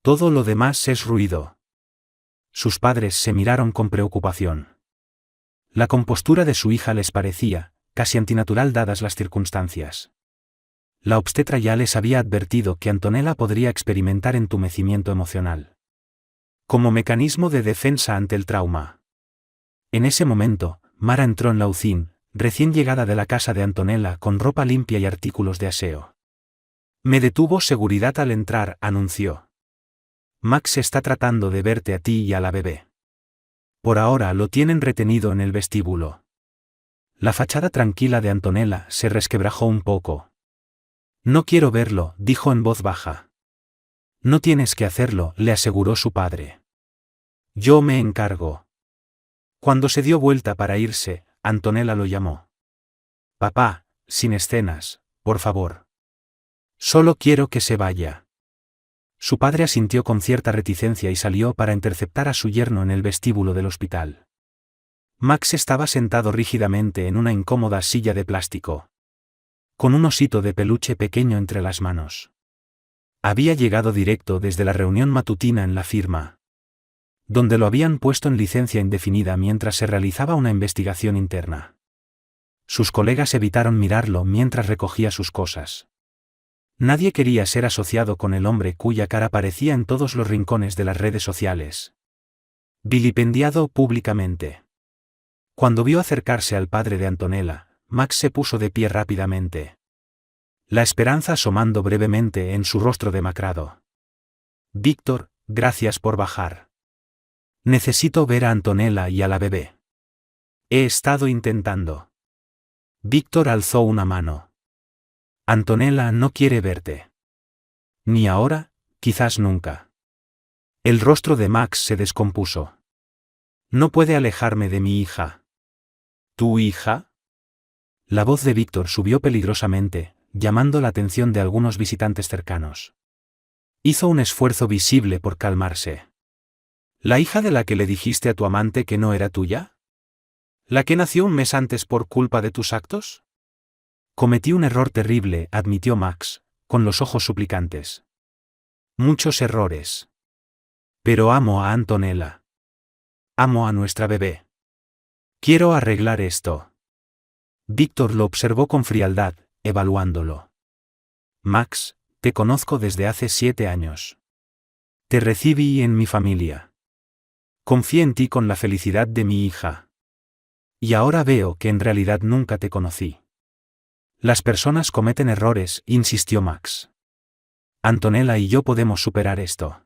Todo lo demás es ruido. Sus padres se miraron con preocupación. La compostura de su hija les parecía casi antinatural dadas las circunstancias. La obstetra ya les había advertido que Antonella podría experimentar entumecimiento emocional, como mecanismo de defensa ante el trauma. En ese momento, Mara entró en la UCI, recién llegada de la casa de Antonella con ropa limpia y artículos de aseo. Me detuvo seguridad al entrar, anunció. Max está tratando de verte a ti y a la bebé. Por ahora lo tienen retenido en el vestíbulo. La fachada tranquila de Antonella se resquebrajó un poco. No quiero verlo, dijo en voz baja. No tienes que hacerlo, le aseguró su padre. Yo me encargo. Cuando se dio vuelta para irse, Antonella lo llamó. Papá, sin escenas, por favor. Solo quiero que se vaya. Su padre asintió con cierta reticencia y salió para interceptar a su yerno en el vestíbulo del hospital. Max estaba sentado rígidamente en una incómoda silla de plástico, con un osito de peluche pequeño entre las manos. Había llegado directo desde la reunión matutina en la firma, donde lo habían puesto en licencia indefinida mientras se realizaba una investigación interna. Sus colegas evitaron mirarlo mientras recogía sus cosas. Nadie quería ser asociado con el hombre cuya cara aparecía en todos los rincones de las redes sociales. Vilipendiado públicamente. Cuando vio acercarse al padre de Antonella, Max se puso de pie rápidamente. La esperanza asomando brevemente en su rostro demacrado. Víctor, gracias por bajar. Necesito ver a Antonella y a la bebé. He estado intentando. Víctor alzó una mano. Antonella no quiere verte. Ni ahora, quizás nunca. El rostro de Max se descompuso. No puede alejarme de mi hija. ¿Tu hija? La voz de Víctor subió peligrosamente, llamando la atención de algunos visitantes cercanos. Hizo un esfuerzo visible por calmarse. ¿La hija de la que le dijiste a tu amante que no era tuya? ¿La que nació un mes antes por culpa de tus actos? Cometí un error terrible, admitió Max, con los ojos suplicantes. Muchos errores. Pero amo a Antonella. Amo a nuestra bebé. Quiero arreglar esto. Víctor lo observó con frialdad, evaluándolo. Max, te conozco desde hace 7 años. Te recibí en mi familia. Confié en ti con la felicidad de mi hija. Y ahora veo que en realidad nunca te conocí. Las personas cometen errores, insistió Max. Antonella y yo podemos superar esto.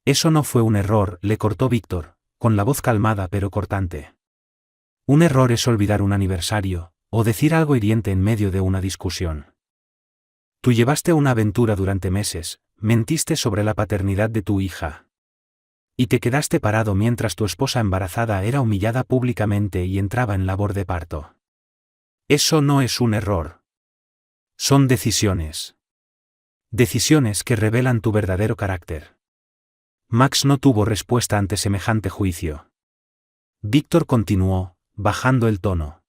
Eso no fue un error, le cortó Víctor, con la voz calmada pero cortante. Un error es olvidar un aniversario, o decir algo hiriente en medio de una discusión. Tú llevaste una aventura durante meses, mentiste sobre la paternidad de tu hija. Y te quedaste parado mientras tu esposa embarazada era humillada públicamente y entraba en labor de parto. Eso no es un error. Son decisiones. Decisiones que revelan tu verdadero carácter. Max no tuvo respuesta ante semejante juicio. Víctor continuó, bajando el tono.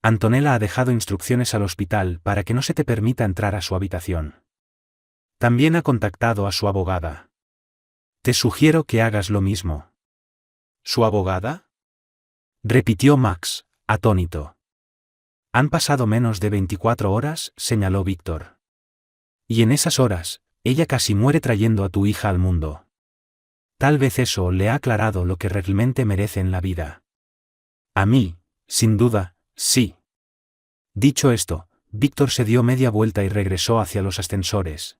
Antonella ha dejado instrucciones al hospital para que no se te permita entrar a su habitación. También ha contactado a su abogada. Te sugiero que hagas lo mismo. ¿Su abogada? Repitió Max, atónito. Han pasado menos de 24 horas, señaló Víctor. Y en esas horas, ella casi muere trayendo a tu hija al mundo. Tal vez eso le ha aclarado lo que realmente merece en la vida. A mí, sin duda, sí. Dicho esto, Víctor se dio media vuelta y regresó hacia los ascensores.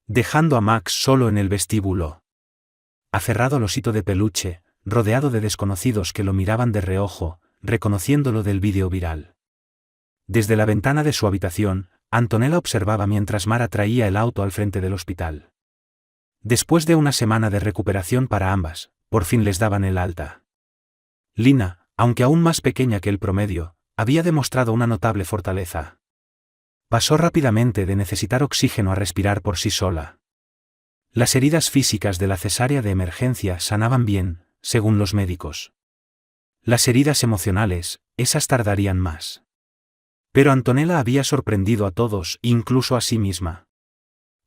Dejando a Max solo en el vestíbulo. Aferrado al osito de peluche, rodeado de desconocidos que lo miraban de reojo, reconociéndolo del vídeo viral. Desde la ventana de su habitación, Antonella observaba mientras Mara traía el auto al frente del hospital. Después de una semana de recuperación para ambas, por fin les daban el alta. Lina, aunque aún más pequeña que el promedio, había demostrado una notable fortaleza. Pasó rápidamente de necesitar oxígeno a respirar por sí sola. Las heridas físicas de la cesárea de emergencia sanaban bien, según los médicos. Las heridas emocionales, esas tardarían más. Pero Antonella había sorprendido a todos, incluso a sí misma.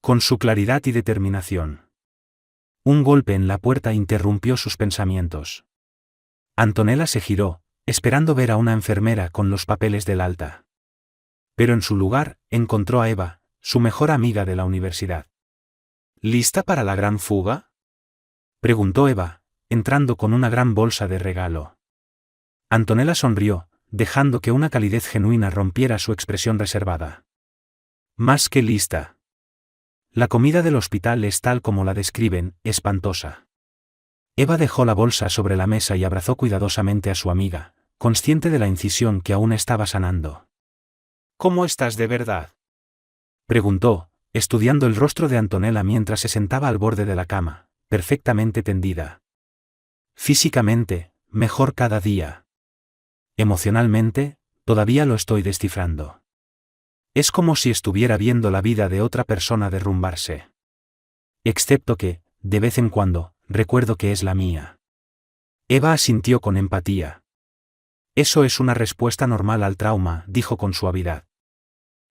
Con su claridad y determinación. Un golpe en la puerta interrumpió sus pensamientos. Antonella se giró, esperando ver a una enfermera con los papeles del alta. Pero en su lugar, encontró a Eva, su mejor amiga de la universidad. ¿Lista para la gran fuga?, preguntó Eva, entrando con una gran bolsa de regalo. Antonella sonrió, dejando que una calidez genuina rompiera su expresión reservada. Más que lista. La comida del hospital es tal como la describen, espantosa. Eva dejó la bolsa sobre la mesa y abrazó cuidadosamente a su amiga, consciente de la incisión que aún estaba sanando. ¿Cómo estás de verdad?, preguntó, estudiando el rostro de Antonella mientras se sentaba al borde de la cama, perfectamente tendida. Físicamente, mejor cada día. Emocionalmente, todavía lo estoy descifrando. Es como si estuviera viendo la vida de otra persona derrumbarse. Excepto que, de vez en cuando, recuerdo que es la mía. Eva asintió con empatía. Eso es una respuesta normal al trauma, dijo con suavidad.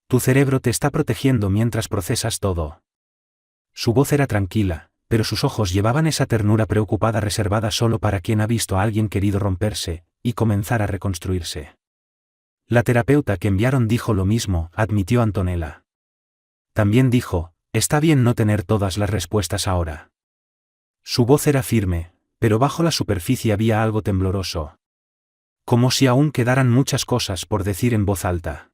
Tu cerebro te está protegiendo mientras procesas todo. Su voz era tranquila, pero sus ojos llevaban esa ternura preocupada reservada solo para quien ha visto a alguien querido romperse y comenzar a reconstruirse. La terapeuta que enviaron dijo lo mismo, admitió Antonella. También dijo, está bien no tener todas las respuestas ahora. Su voz era firme, pero bajo la superficie había algo tembloroso. Como si aún quedaran muchas cosas por decir en voz alta.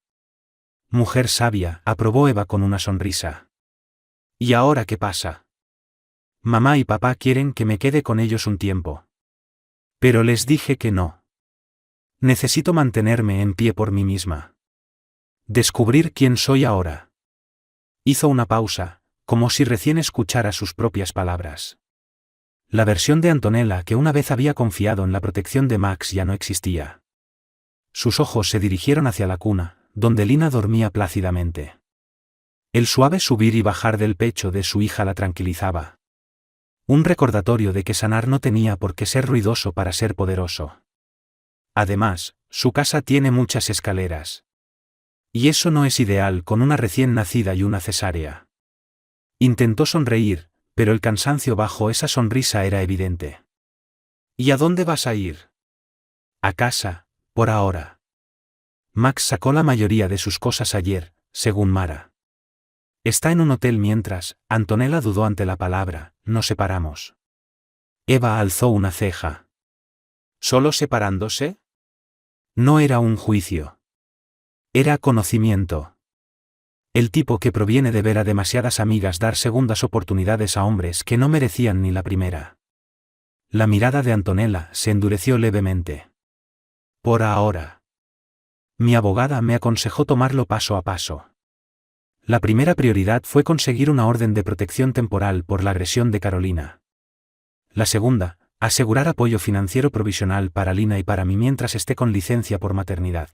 Mujer sabia, aprobó Eva con una sonrisa. ¿Y ahora qué pasa? Mamá y papá quieren que me quede con ellos un tiempo. Pero les dije que no. Necesito mantenerme en pie por mí misma. Descubrir quién soy ahora. Hizo una pausa, como si recién escuchara sus propias palabras. La versión de Antonella que una vez había confiado en la protección de Max ya no existía. Sus ojos se dirigieron hacia la cuna, donde Lina dormía plácidamente. El suave subir y bajar del pecho de su hija la tranquilizaba. Un recordatorio de que sanar no tenía por qué ser ruidoso para ser poderoso. Además, su casa tiene muchas escaleras. Y eso no es ideal con una recién nacida y una cesárea. Intentó sonreír, pero el cansancio bajo esa sonrisa era evidente. ¿Y a dónde vas a ir? A casa, por ahora. Max sacó la mayoría de sus cosas ayer, según Mara. Está en un hotel mientras, Antonella dudó ante la palabra, nos separamos. Eva alzó una ceja. ¿Solo separándose? No era un juicio. Era conocimiento. El tipo que proviene de ver a demasiadas amigas dar segundas oportunidades a hombres que no merecían ni la primera. La mirada de Antonella se endureció levemente. Por ahora. Mi abogada me aconsejó tomarlo paso a paso. La primera prioridad fue conseguir una orden de protección temporal por la agresión de Carolina. La segunda, asegurar apoyo financiero provisional para Lina y para mí mientras esté con licencia por maternidad.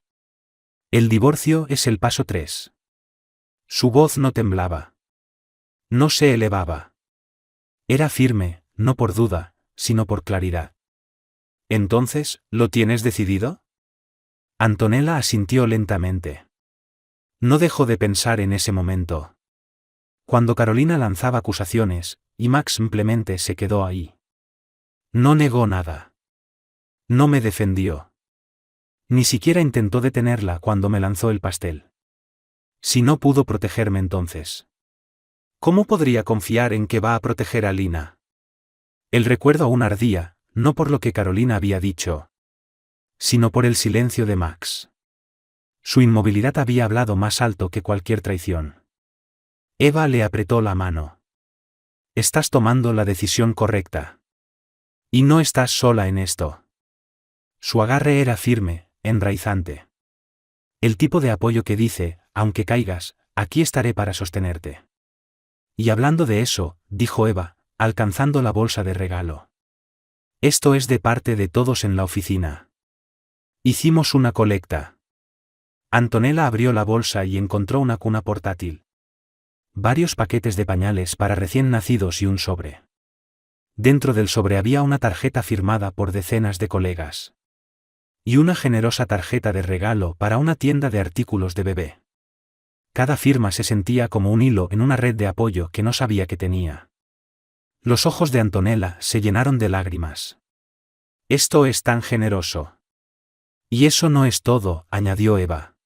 El divorcio es el paso 3. Su voz no temblaba. No se elevaba. Era firme, no por duda, sino por claridad. ¿Entonces, lo tienes decidido? Antonella asintió lentamente. No dejó de pensar en ese momento. Cuando Carolina lanzaba acusaciones, y Max simplemente se quedó ahí. No negó nada. No me defendió. Ni siquiera intentó detenerla cuando me lanzó el pastel. Si no pudo protegerme entonces, ¿cómo podría confiar en que va a proteger a Lina? El recuerdo aún ardía, no por lo que Carolina había dicho, sino por el silencio de Max. Su inmovilidad había hablado más alto que cualquier traición. Eva le apretó la mano. Estás tomando la decisión correcta. Y no estás sola en esto. Su agarre era firme, enraizante. El tipo de apoyo que dice, aunque caigas, aquí estaré para sostenerte. Y hablando de eso, dijo Eva, alcanzando la bolsa de regalo. Esto es de parte de todos en la oficina. Hicimos una colecta. Antonella abrió la bolsa y encontró una cuna portátil. Varios paquetes de pañales para recién nacidos y un sobre. Dentro del sobre había una tarjeta firmada por decenas de colegas. Y una generosa tarjeta de regalo para una tienda de artículos de bebé. Cada firma se sentía como un hilo en una red de apoyo que no sabía que tenía. Los ojos de Antonella se llenaron de lágrimas. Esto es tan generoso. Y eso no es todo, añadió Eva.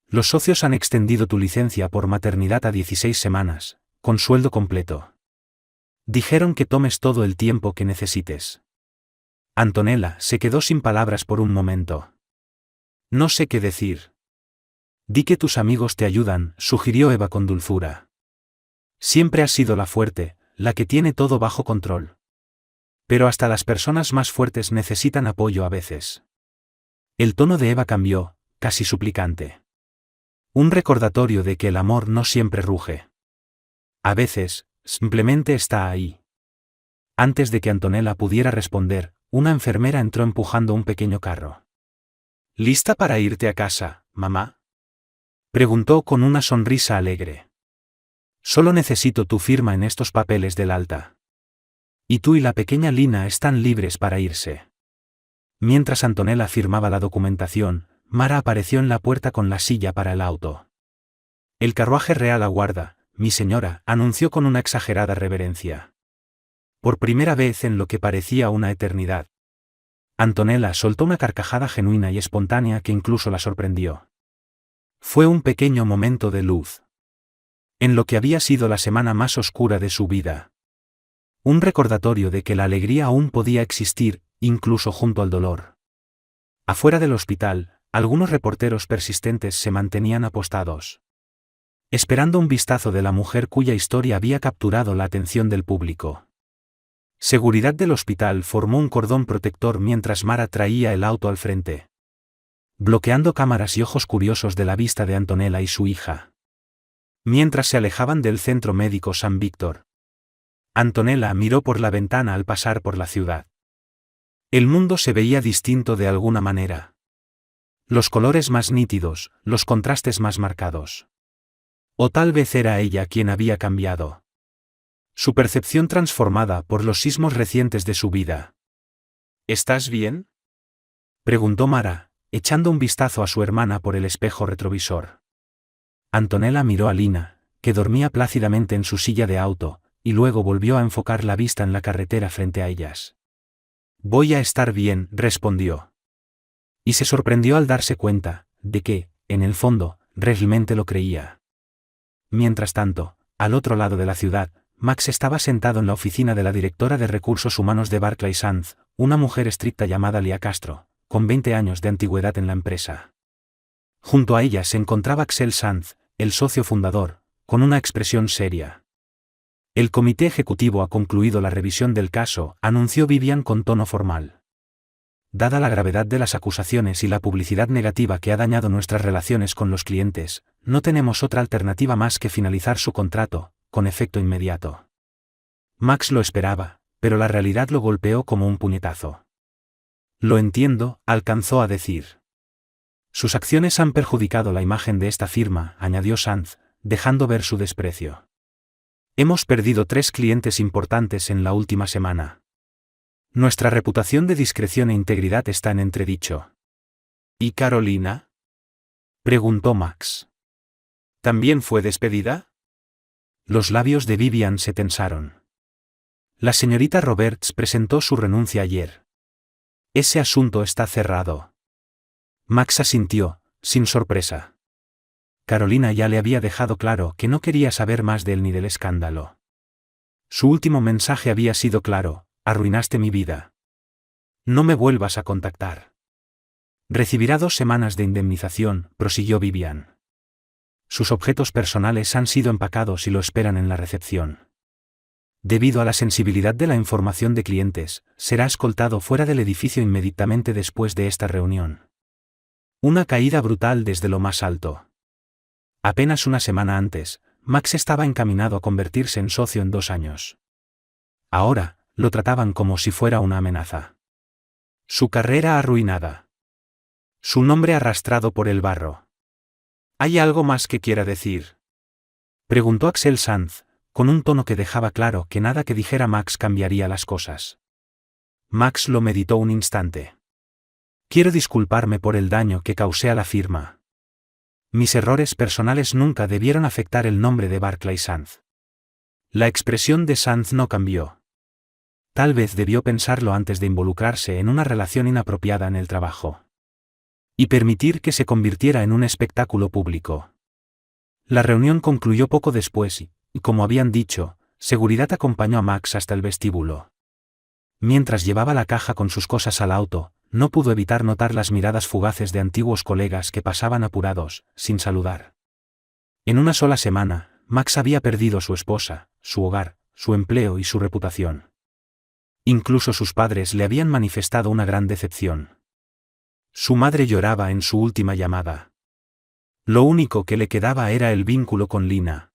Los socios han extendido tu licencia por maternidad a 16 semanas, con sueldo completo. Dijeron que tomes todo el tiempo que necesites. Antonella se quedó sin palabras por un momento. No sé qué decir. Di que tus amigos te ayudan, sugirió Eva con dulzura. Siempre has sido la fuerte, la que tiene todo bajo control. Pero hasta las personas más fuertes necesitan apoyo a veces. El tono de Eva cambió, casi suplicante. Un recordatorio de que el amor no siempre ruge. A veces, simplemente está ahí. Antes de que Antonella pudiera responder, una enfermera entró empujando un pequeño carro. ¿Lista para irte a casa, mamá? Preguntó con una sonrisa alegre. Solo necesito tu firma en estos papeles del alta. Y tú y la pequeña Lina están libres para irse. Mientras Antonella firmaba la documentación, Mara apareció en la puerta con la silla para el auto. El carruaje real aguarda, mi señora, anunció con una exagerada reverencia. Por primera vez en lo que parecía una eternidad. Antonella soltó una carcajada genuina y espontánea que incluso la sorprendió. Fue un pequeño momento de luz. En lo que había sido la semana más oscura de su vida. Un recordatorio de que la alegría aún podía existir, incluso junto al dolor. Afuera del hospital, algunos reporteros persistentes se mantenían apostados, esperando un vistazo de la mujer cuya historia había capturado la atención del público. Seguridad del hospital formó un cordón protector mientras Mara traía el auto al frente, bloqueando cámaras y ojos curiosos de la vista de Antonella y su hija. Mientras se alejaban del centro médico San Víctor, Antonella miró por la ventana al pasar por la ciudad. El mundo se veía distinto de alguna manera. Los colores más nítidos, los contrastes más marcados. O tal vez era ella quien había cambiado. Su percepción transformada por los sismos recientes de su vida. ¿Estás bien?, preguntó Mara, echando un vistazo a su hermana por el espejo retrovisor. Antonella miró a Lina, que dormía plácidamente en su silla de auto, y luego volvió a enfocar la vista en la carretera frente a ellas. Voy a estar bien, respondió. Y se sorprendió al darse cuenta de que, en el fondo, realmente lo creía. Mientras tanto, al otro lado de la ciudad, Max estaba sentado en la oficina de la directora de Recursos Humanos de Barclay Sands, una mujer estricta llamada Lia Castro, con 20 años de antigüedad en la empresa. Junto a ella se encontraba Axel Sands, el socio fundador, con una expresión seria. El comité ejecutivo ha concluido la revisión del caso, anunció Vivian con tono formal. Dada la gravedad de las acusaciones y la publicidad negativa que ha dañado nuestras relaciones con los clientes, no tenemos otra alternativa más que finalizar su contrato, con efecto inmediato. Max lo esperaba, pero la realidad lo golpeó como un puñetazo. Lo entiendo, alcanzó a decir. Sus acciones han perjudicado la imagen de esta firma, añadió Sanz, dejando ver su desprecio. Hemos perdido 3 clientes importantes en la última semana. Nuestra reputación de discreción e integridad está en entredicho. ¿Y Carolina?, preguntó Max. ¿También fue despedida? Los labios de Vivian se tensaron. La señorita Roberts presentó su renuncia ayer. Ese asunto está cerrado. Max asintió, sin sorpresa. Carolina ya le había dejado claro que no quería saber más de él ni del escándalo. Su último mensaje había sido claro: arruinaste mi vida. No me vuelvas a contactar. Recibirá 2 semanas de indemnización, prosiguió Vivian. Sus objetos personales han sido empacados y lo esperan en la recepción. Debido a la sensibilidad de la información de clientes, será escoltado fuera del edificio inmediatamente después de esta reunión. Una caída brutal desde lo más alto. Apenas una semana antes, Max estaba encaminado a convertirse en socio en 2 años. Ahora, lo trataban como si fuera una amenaza. Su carrera arruinada. Su nombre arrastrado por el barro. ¿Hay algo más que quiera decir?, preguntó Axel Sanz, con un tono que dejaba claro que nada que dijera Max cambiaría las cosas. Max lo meditó un instante. Quiero disculparme por el daño que causé a la firma. Mis errores personales nunca debieron afectar el nombre de Barclay Sands. La expresión de Sands no cambió. Tal vez debió pensarlo antes de involucrarse en una relación inapropiada en el trabajo. Y permitir que se convirtiera en un espectáculo público. La reunión concluyó poco después y, como habían dicho, seguridad acompañó a Max hasta el vestíbulo. Mientras llevaba la caja con sus cosas al auto, no pudo evitar notar las miradas fugaces de antiguos colegas que pasaban apurados, sin saludar. En una sola semana, Max había perdido a su esposa, su hogar, su empleo y su reputación. Incluso sus padres le habían manifestado una gran decepción. Su madre lloraba en su última llamada. Lo único que le quedaba era el vínculo con Lina.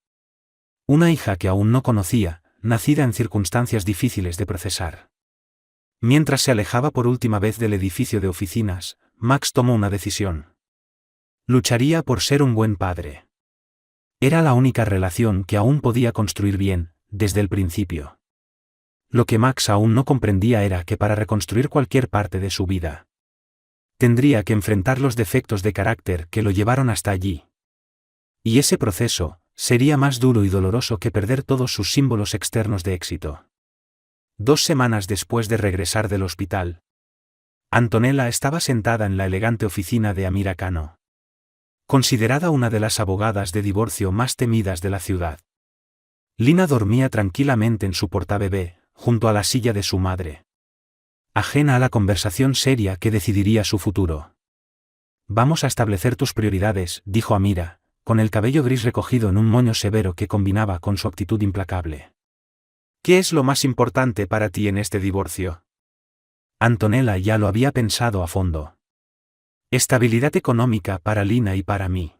Una hija que aún no conocía, nacida en circunstancias difíciles de procesar. Mientras se alejaba por última vez del edificio de oficinas, Max tomó una decisión. Lucharía por ser un buen padre. Era la única relación que aún podía construir bien, desde el principio. Lo que Max aún no comprendía era que para reconstruir cualquier parte de su vida, tendría que enfrentar los defectos de carácter que lo llevaron hasta allí. Y ese proceso sería más duro y doloroso que perder todos sus símbolos externos de éxito. 2 semanas después de regresar del hospital, Antonella estaba sentada en la elegante oficina de Amira Kano, considerada una de las abogadas de divorcio más temidas de la ciudad. Lina dormía tranquilamente en su portabebé, junto a la silla de su madre, ajena a la conversación seria que decidiría su futuro. Vamos a establecer tus prioridades, dijo Amira, con el cabello gris recogido en un moño severo que combinaba con su actitud implacable. ¿Qué es lo más importante para ti en este divorcio? Antonella ya lo había pensado a fondo. Estabilidad económica para Lina y para mí.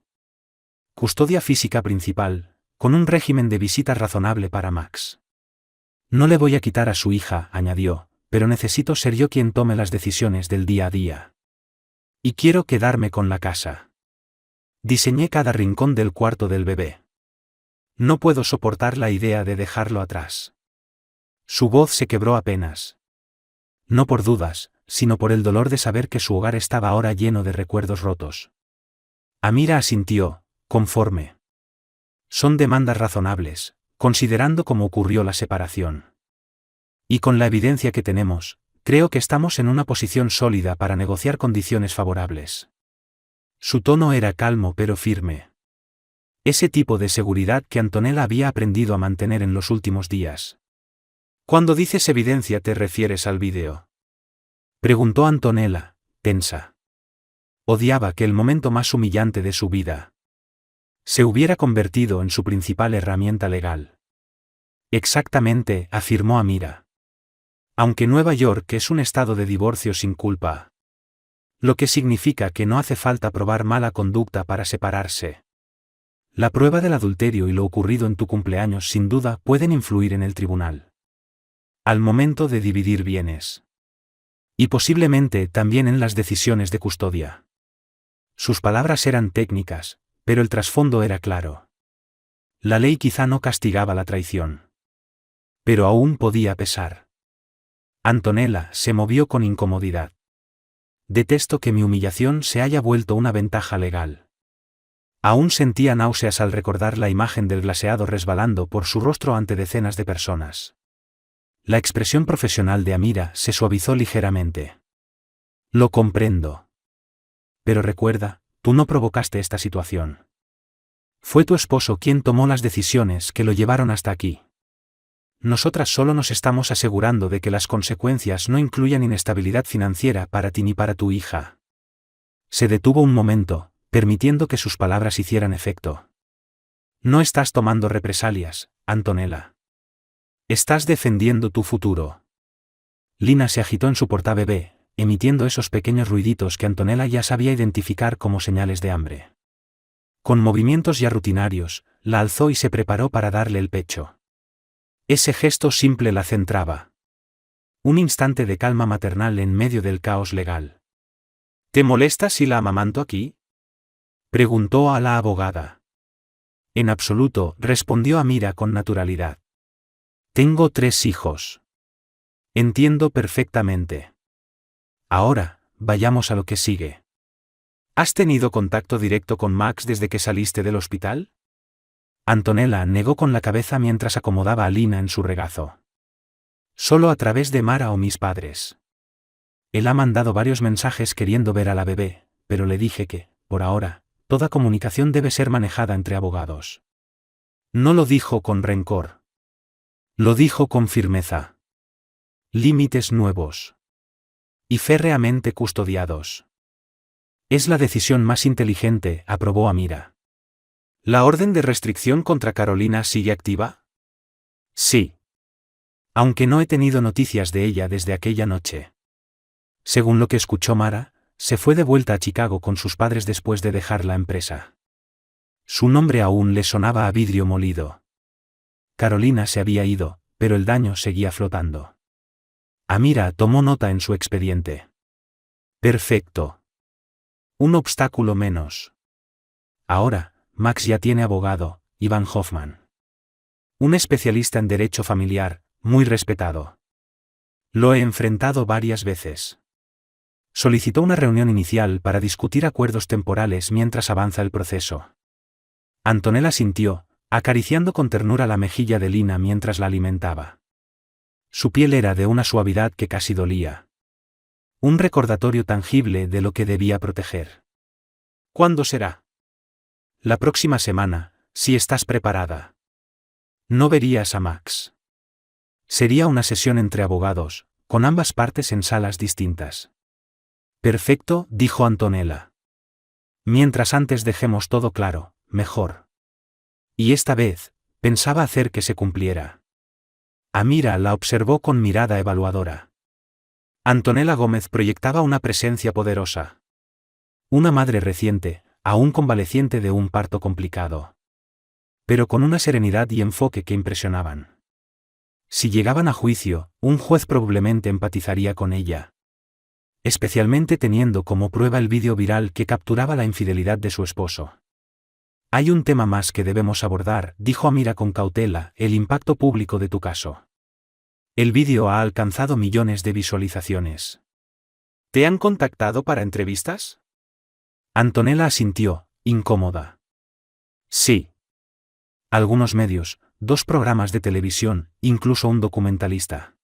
Custodia física principal, con un régimen de visitas razonable para Max. No le voy a quitar a su hija, añadió, pero necesito ser yo quien tome las decisiones del día a día. Y quiero quedarme con la casa. Diseñé cada rincón del cuarto del bebé. No puedo soportar la idea de dejarlo atrás. Su voz se quebró apenas. No por dudas, sino por el dolor de saber que su hogar estaba ahora lleno de recuerdos rotos. Amira asintió, conforme. Son demandas razonables, considerando cómo ocurrió la separación. Y con la evidencia que tenemos, creo que estamos en una posición sólida para negociar condiciones favorables. Su tono era calmo pero firme. Ese tipo de seguridad que Antonella había aprendido a mantener en los últimos días. Cuando dices evidencia, ¿te refieres al vídeo?, preguntó Antonella, tensa. Odiaba que el momento más humillante de su vida se hubiera convertido en su principal herramienta legal. Exactamente, afirmó Amira. Aunque Nueva York es un estado de divorcio sin culpa. Lo que significa que no hace falta probar mala conducta para separarse. La prueba del adulterio y lo ocurrido en tu cumpleaños sin duda pueden influir en el tribunal. Al momento de dividir bienes. Y posiblemente también en las decisiones de custodia. Sus palabras eran técnicas, pero el trasfondo era claro. La ley quizá no castigaba la traición. Pero aún podía pesar. Antonella se movió con incomodidad. Detesto que mi humillación se haya vuelto una ventaja legal. Aún sentía náuseas al recordar la imagen del glaseado resbalando por su rostro ante decenas de personas. La expresión profesional de Amira se suavizó ligeramente. Lo comprendo. Pero recuerda, tú no provocaste esta situación. Fue tu esposo quien tomó las decisiones que lo llevaron hasta aquí. Nosotras solo nos estamos asegurando de que las consecuencias no incluyan inestabilidad financiera para ti ni para tu hija. Se detuvo un momento, permitiendo que sus palabras hicieran efecto. No estás tomando represalias, Antonella. Estás defendiendo tu futuro. Lina se agitó en su portabebé, emitiendo esos pequeños ruiditos que Antonella ya sabía identificar como señales de hambre. Con movimientos ya rutinarios, la alzó y se preparó para darle el pecho. Ese gesto simple la centraba. Un instante de calma maternal en medio del caos legal. ¿Te molesta si la amamanto aquí?, preguntó a la abogada. En absoluto, respondió Amira con naturalidad. Tengo 3 hijos. Entiendo perfectamente. Ahora, vayamos a lo que sigue. ¿Has tenido contacto directo con Max desde que saliste del hospital? Antonella negó con la cabeza mientras acomodaba a Lina en su regazo. Solo a través de Mara o mis padres. Él ha mandado varios mensajes queriendo ver a la bebé, pero le dije que, por ahora, toda comunicación debe ser manejada entre abogados. No lo dijo con rencor. Lo dijo con firmeza. Límites nuevos. Y férreamente custodiados. Es la decisión más inteligente, aprobó Amira. ¿La orden de restricción contra Carolina sigue activa? Sí. Aunque no he tenido noticias de ella desde aquella noche. Según lo que escuchó Mara, se fue de vuelta a Chicago con sus padres después de dejar la empresa. Su nombre aún le sonaba a vidrio molido. Carolina se había ido, pero el daño seguía flotando. Amira tomó nota en su expediente. Perfecto. Un obstáculo menos. Ahora, Max ya tiene abogado, Ivan Hoffman. Un especialista en derecho familiar, muy respetado. Lo he enfrentado varias veces. Solicitó una reunión inicial para discutir acuerdos temporales mientras avanza el proceso. Antonella sintió, acariciando con ternura la mejilla de Lina mientras la alimentaba. Su piel era de una suavidad que casi dolía. Un recordatorio tangible de lo que debía proteger. ¿Cuándo será? La próxima semana, si estás preparada. No verías a Max. Sería una sesión entre abogados, con ambas partes en salas distintas. Perfecto, dijo Antonella. Mientras antes dejemos todo claro, mejor. Y esta vez, pensaba hacer que se cumpliera. Amira la observó con mirada evaluadora. Antonella Gómez proyectaba una presencia poderosa. Una madre reciente, aún convaleciente de un parto complicado. Pero con una serenidad y enfoque que impresionaban. Si llegaban a juicio, un juez probablemente empatizaría con ella. Especialmente teniendo como prueba el vídeo viral que capturaba la infidelidad de su esposo. Hay un tema más que debemos abordar, dijo Amira con cautela, el impacto público de tu caso. El vídeo ha alcanzado millones de visualizaciones. ¿Te han contactado para entrevistas? Antonella asintió, incómoda. Sí. Algunos medios, 2 programas de televisión, incluso un documentalista.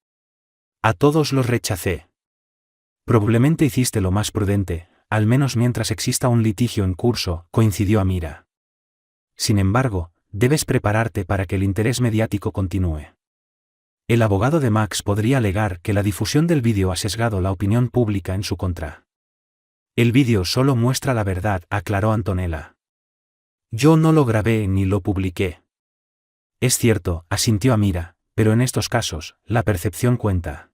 A todos los rechacé. Probablemente hiciste lo más prudente, al menos mientras exista un litigio en curso, coincidió Amira. Sin embargo, debes prepararte para que el interés mediático continúe. El abogado de Max podría alegar que la difusión del vídeo ha sesgado la opinión pública en su contra. El vídeo solo muestra la verdad, aclaró Antonella. Yo no lo grabé ni lo publiqué. Es cierto, asintió Amira, pero en estos casos, la percepción cuenta.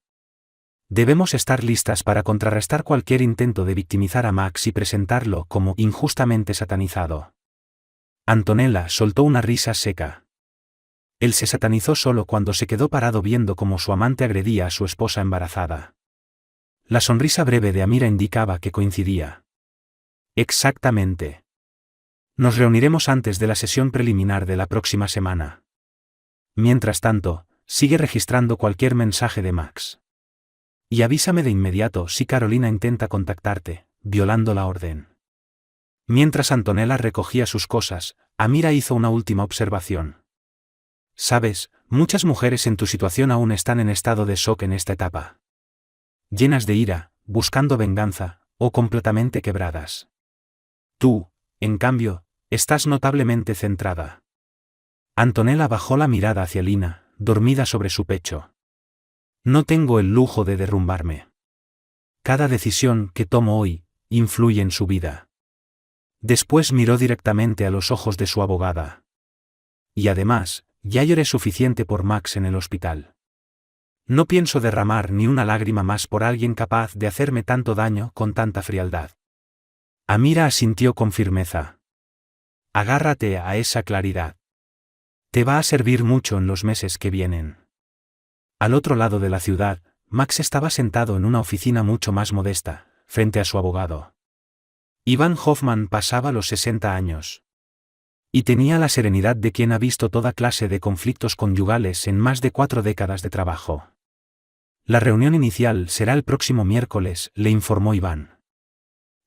Debemos estar listas para contrarrestar cualquier intento de victimizar a Max y presentarlo como injustamente satanizado. Antonella soltó una risa seca. Él se satanizó solo cuando se quedó parado viendo cómo su amante agredía a su esposa embarazada. La sonrisa breve de Amira indicaba que coincidía. Exactamente. Nos reuniremos antes de la sesión preliminar de la próxima semana. Mientras tanto, sigue registrando cualquier mensaje de Max. Y avísame de inmediato si Carolina intenta contactarte, violando la orden. Mientras Antonella recogía sus cosas, Amira hizo una última observación. Sabes, muchas mujeres en tu situación aún están en estado de shock en esta etapa. Llenas de ira, buscando venganza, o completamente quebradas. Tú, en cambio, estás notablemente centrada. Antonella bajó la mirada hacia Lina, dormida sobre su pecho. No tengo el lujo de derrumbarme. Cada decisión que tomo hoy, influye en su vida. Después miró directamente a los ojos de su abogada. Y además, ya lloré suficiente por Max en el hospital. No pienso derramar ni una lágrima más por alguien capaz de hacerme tanto daño con tanta frialdad. Amira asintió con firmeza. Agárrate a esa claridad. Te va a servir mucho en los meses que vienen. Al otro lado de la ciudad, Max estaba sentado en una oficina mucho más modesta, frente a su abogado. Iván Hoffman pasaba los 60 años. Y tenía la serenidad de quien ha visto toda clase de conflictos conyugales en más de 4 décadas de trabajo. La reunión inicial será el próximo miércoles, le informó Iván.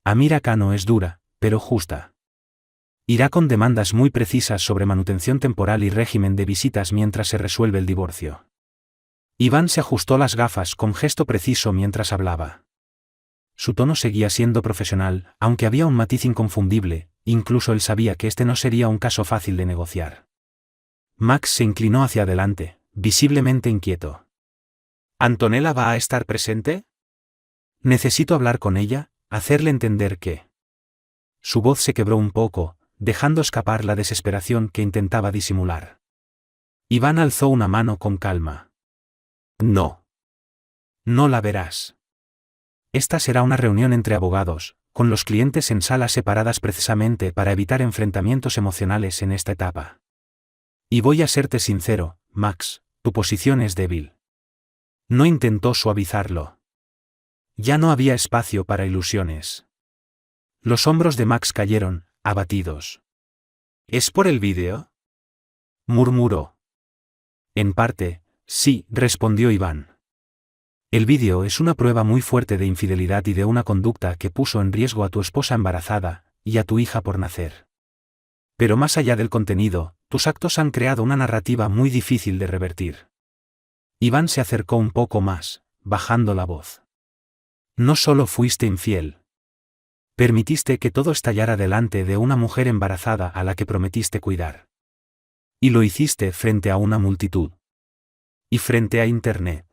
Amira Cano es dura, pero justa. Irá con demandas muy precisas sobre manutención temporal y régimen de visitas mientras se resuelve el divorcio. Iván se ajustó las gafas con gesto preciso mientras hablaba. Su tono seguía siendo profesional, aunque había un matiz inconfundible, incluso él sabía que este no sería un caso fácil de negociar. Max se inclinó hacia adelante, visiblemente inquieto. ¿Antonella va a estar presente? Necesito hablar con ella, hacerle entender que... Su voz se quebró un poco, dejando escapar la desesperación que intentaba disimular. Iván alzó una mano con calma. No. No la verás. Esta será una reunión entre abogados, con los clientes en salas separadas precisamente para evitar enfrentamientos emocionales en esta etapa. Y voy a serte sincero, Max, tu posición es débil. No intentó suavizarlo. Ya no había espacio para ilusiones. Los hombros de Max cayeron, abatidos. ¿Es por el vídeo?, murmuró. En parte, sí, respondió Iván. El vídeo es una prueba muy fuerte de infidelidad y de una conducta que puso en riesgo a tu esposa embarazada, y a tu hija por nacer. Pero más allá del contenido, tus actos han creado una narrativa muy difícil de revertir. Iván se acercó un poco más, bajando la voz. No solo fuiste infiel. Permitiste que todo estallara delante de una mujer embarazada a la que prometiste cuidar. Y lo hiciste frente a una multitud. Y frente a Internet.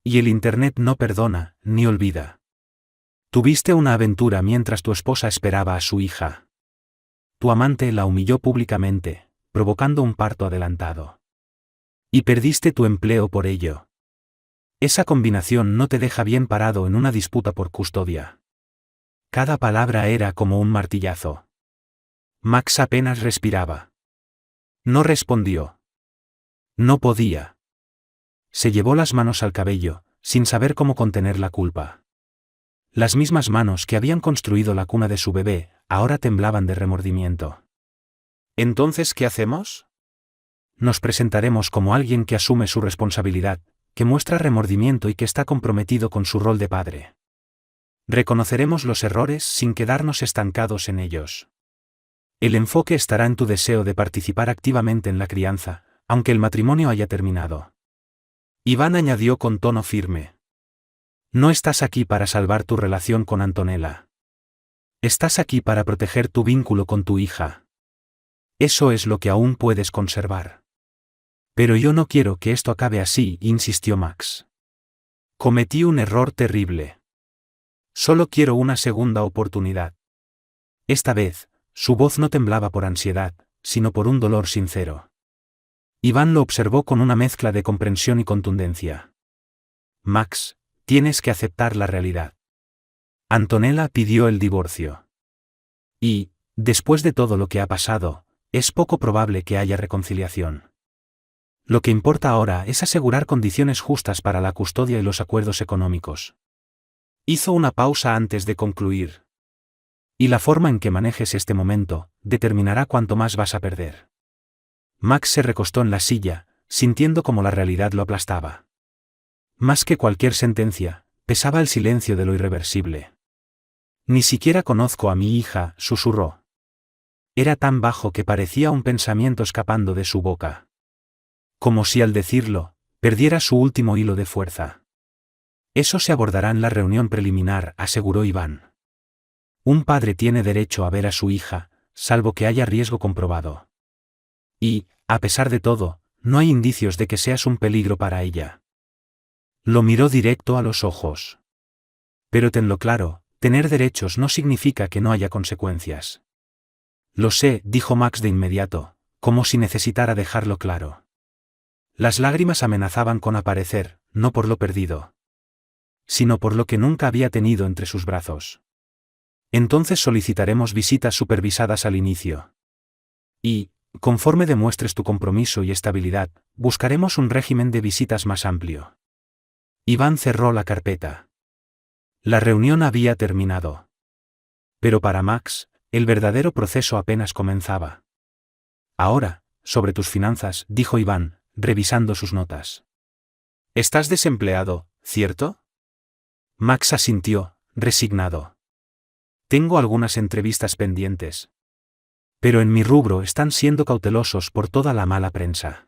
Y el Internet no perdona, ni olvida. Tuviste una aventura mientras tu esposa esperaba a su hija. Tu amante la humilló públicamente, provocando un parto adelantado. Y perdiste tu empleo por ello. Esa combinación no te deja bien parado en una disputa por custodia. Cada palabra era como un martillazo. Max apenas respiraba. No respondió. No podía. Se llevó las manos al cabello, sin saber cómo contener la culpa. Las mismas manos que habían construido la cuna de su bebé, ahora temblaban de remordimiento. ¿Entonces qué hacemos? Nos presentaremos como alguien que asume su responsabilidad, que muestra remordimiento y que está comprometido con su rol de padre. Reconoceremos los errores sin quedarnos estancados en ellos. El enfoque estará en tu deseo de participar activamente en la crianza, aunque el matrimonio haya terminado. Iván añadió con tono firme. No estás aquí para salvar tu relación con Antonella. Estás aquí para proteger tu vínculo con tu hija. Eso es lo que aún puedes conservar. Pero yo no quiero que esto acabe así, insistió Max. Cometí un error terrible. Solo quiero una segunda oportunidad. Esta vez, su voz no temblaba por ansiedad, sino por un dolor sincero. Iván lo observó con una mezcla de comprensión y contundencia. Max, tienes que aceptar la realidad. Antonella pidió el divorcio. Y, después de todo lo que ha pasado, es poco probable que haya reconciliación. Lo que importa ahora es asegurar condiciones justas para la custodia y los acuerdos económicos. Hizo una pausa antes de concluir. Y la forma en que manejes este momento, determinará cuánto más vas a perder. Max se recostó en la silla, sintiendo como la realidad lo aplastaba. Más que cualquier sentencia, pesaba el silencio de lo irreversible. Ni siquiera conozco a mi hija, susurró. Era tan bajo que parecía un pensamiento escapando de su boca. Como si al decirlo, perdiera su último hilo de fuerza. Eso se abordará en la reunión preliminar, aseguró Iván. Un padre tiene derecho a ver a su hija, salvo que haya riesgo comprobado. Y, a pesar de todo, no hay indicios de que seas un peligro para ella. Lo miró directo a los ojos. Pero tenlo claro, tener derechos no significa que no haya consecuencias. Lo sé, dijo Max de inmediato, como si necesitara dejarlo claro. Las lágrimas amenazaban con aparecer, no por lo perdido, sino por lo que nunca había tenido entre sus brazos. Entonces solicitaremos visitas supervisadas al inicio. Y, conforme demuestres tu compromiso y estabilidad, buscaremos un régimen de visitas más amplio. Iván cerró la carpeta. La reunión había terminado. Pero para Max, el verdadero proceso apenas comenzaba. Ahora, sobre tus finanzas, dijo Iván, revisando sus notas. Estás desempleado, ¿cierto? Max asintió, resignado. Tengo algunas entrevistas pendientes. Pero en mi rubro están siendo cautelosos por toda la mala prensa.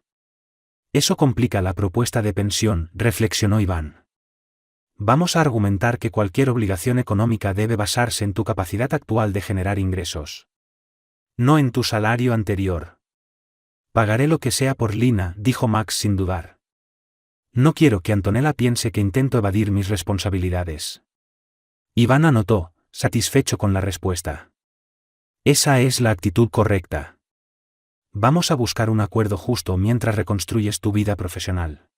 Eso complica la propuesta de pensión, reflexionó Iván. Vamos a argumentar que cualquier obligación económica debe basarse en tu capacidad actual de generar ingresos. No en tu salario anterior. Pagaré lo que sea por Lina, dijo Max sin dudar. No quiero que Antonella piense que intento evadir mis responsabilidades. Iván anotó, satisfecho con la respuesta. Esa es la actitud correcta. Vamos a buscar un acuerdo justo mientras reconstruyes tu vida profesional.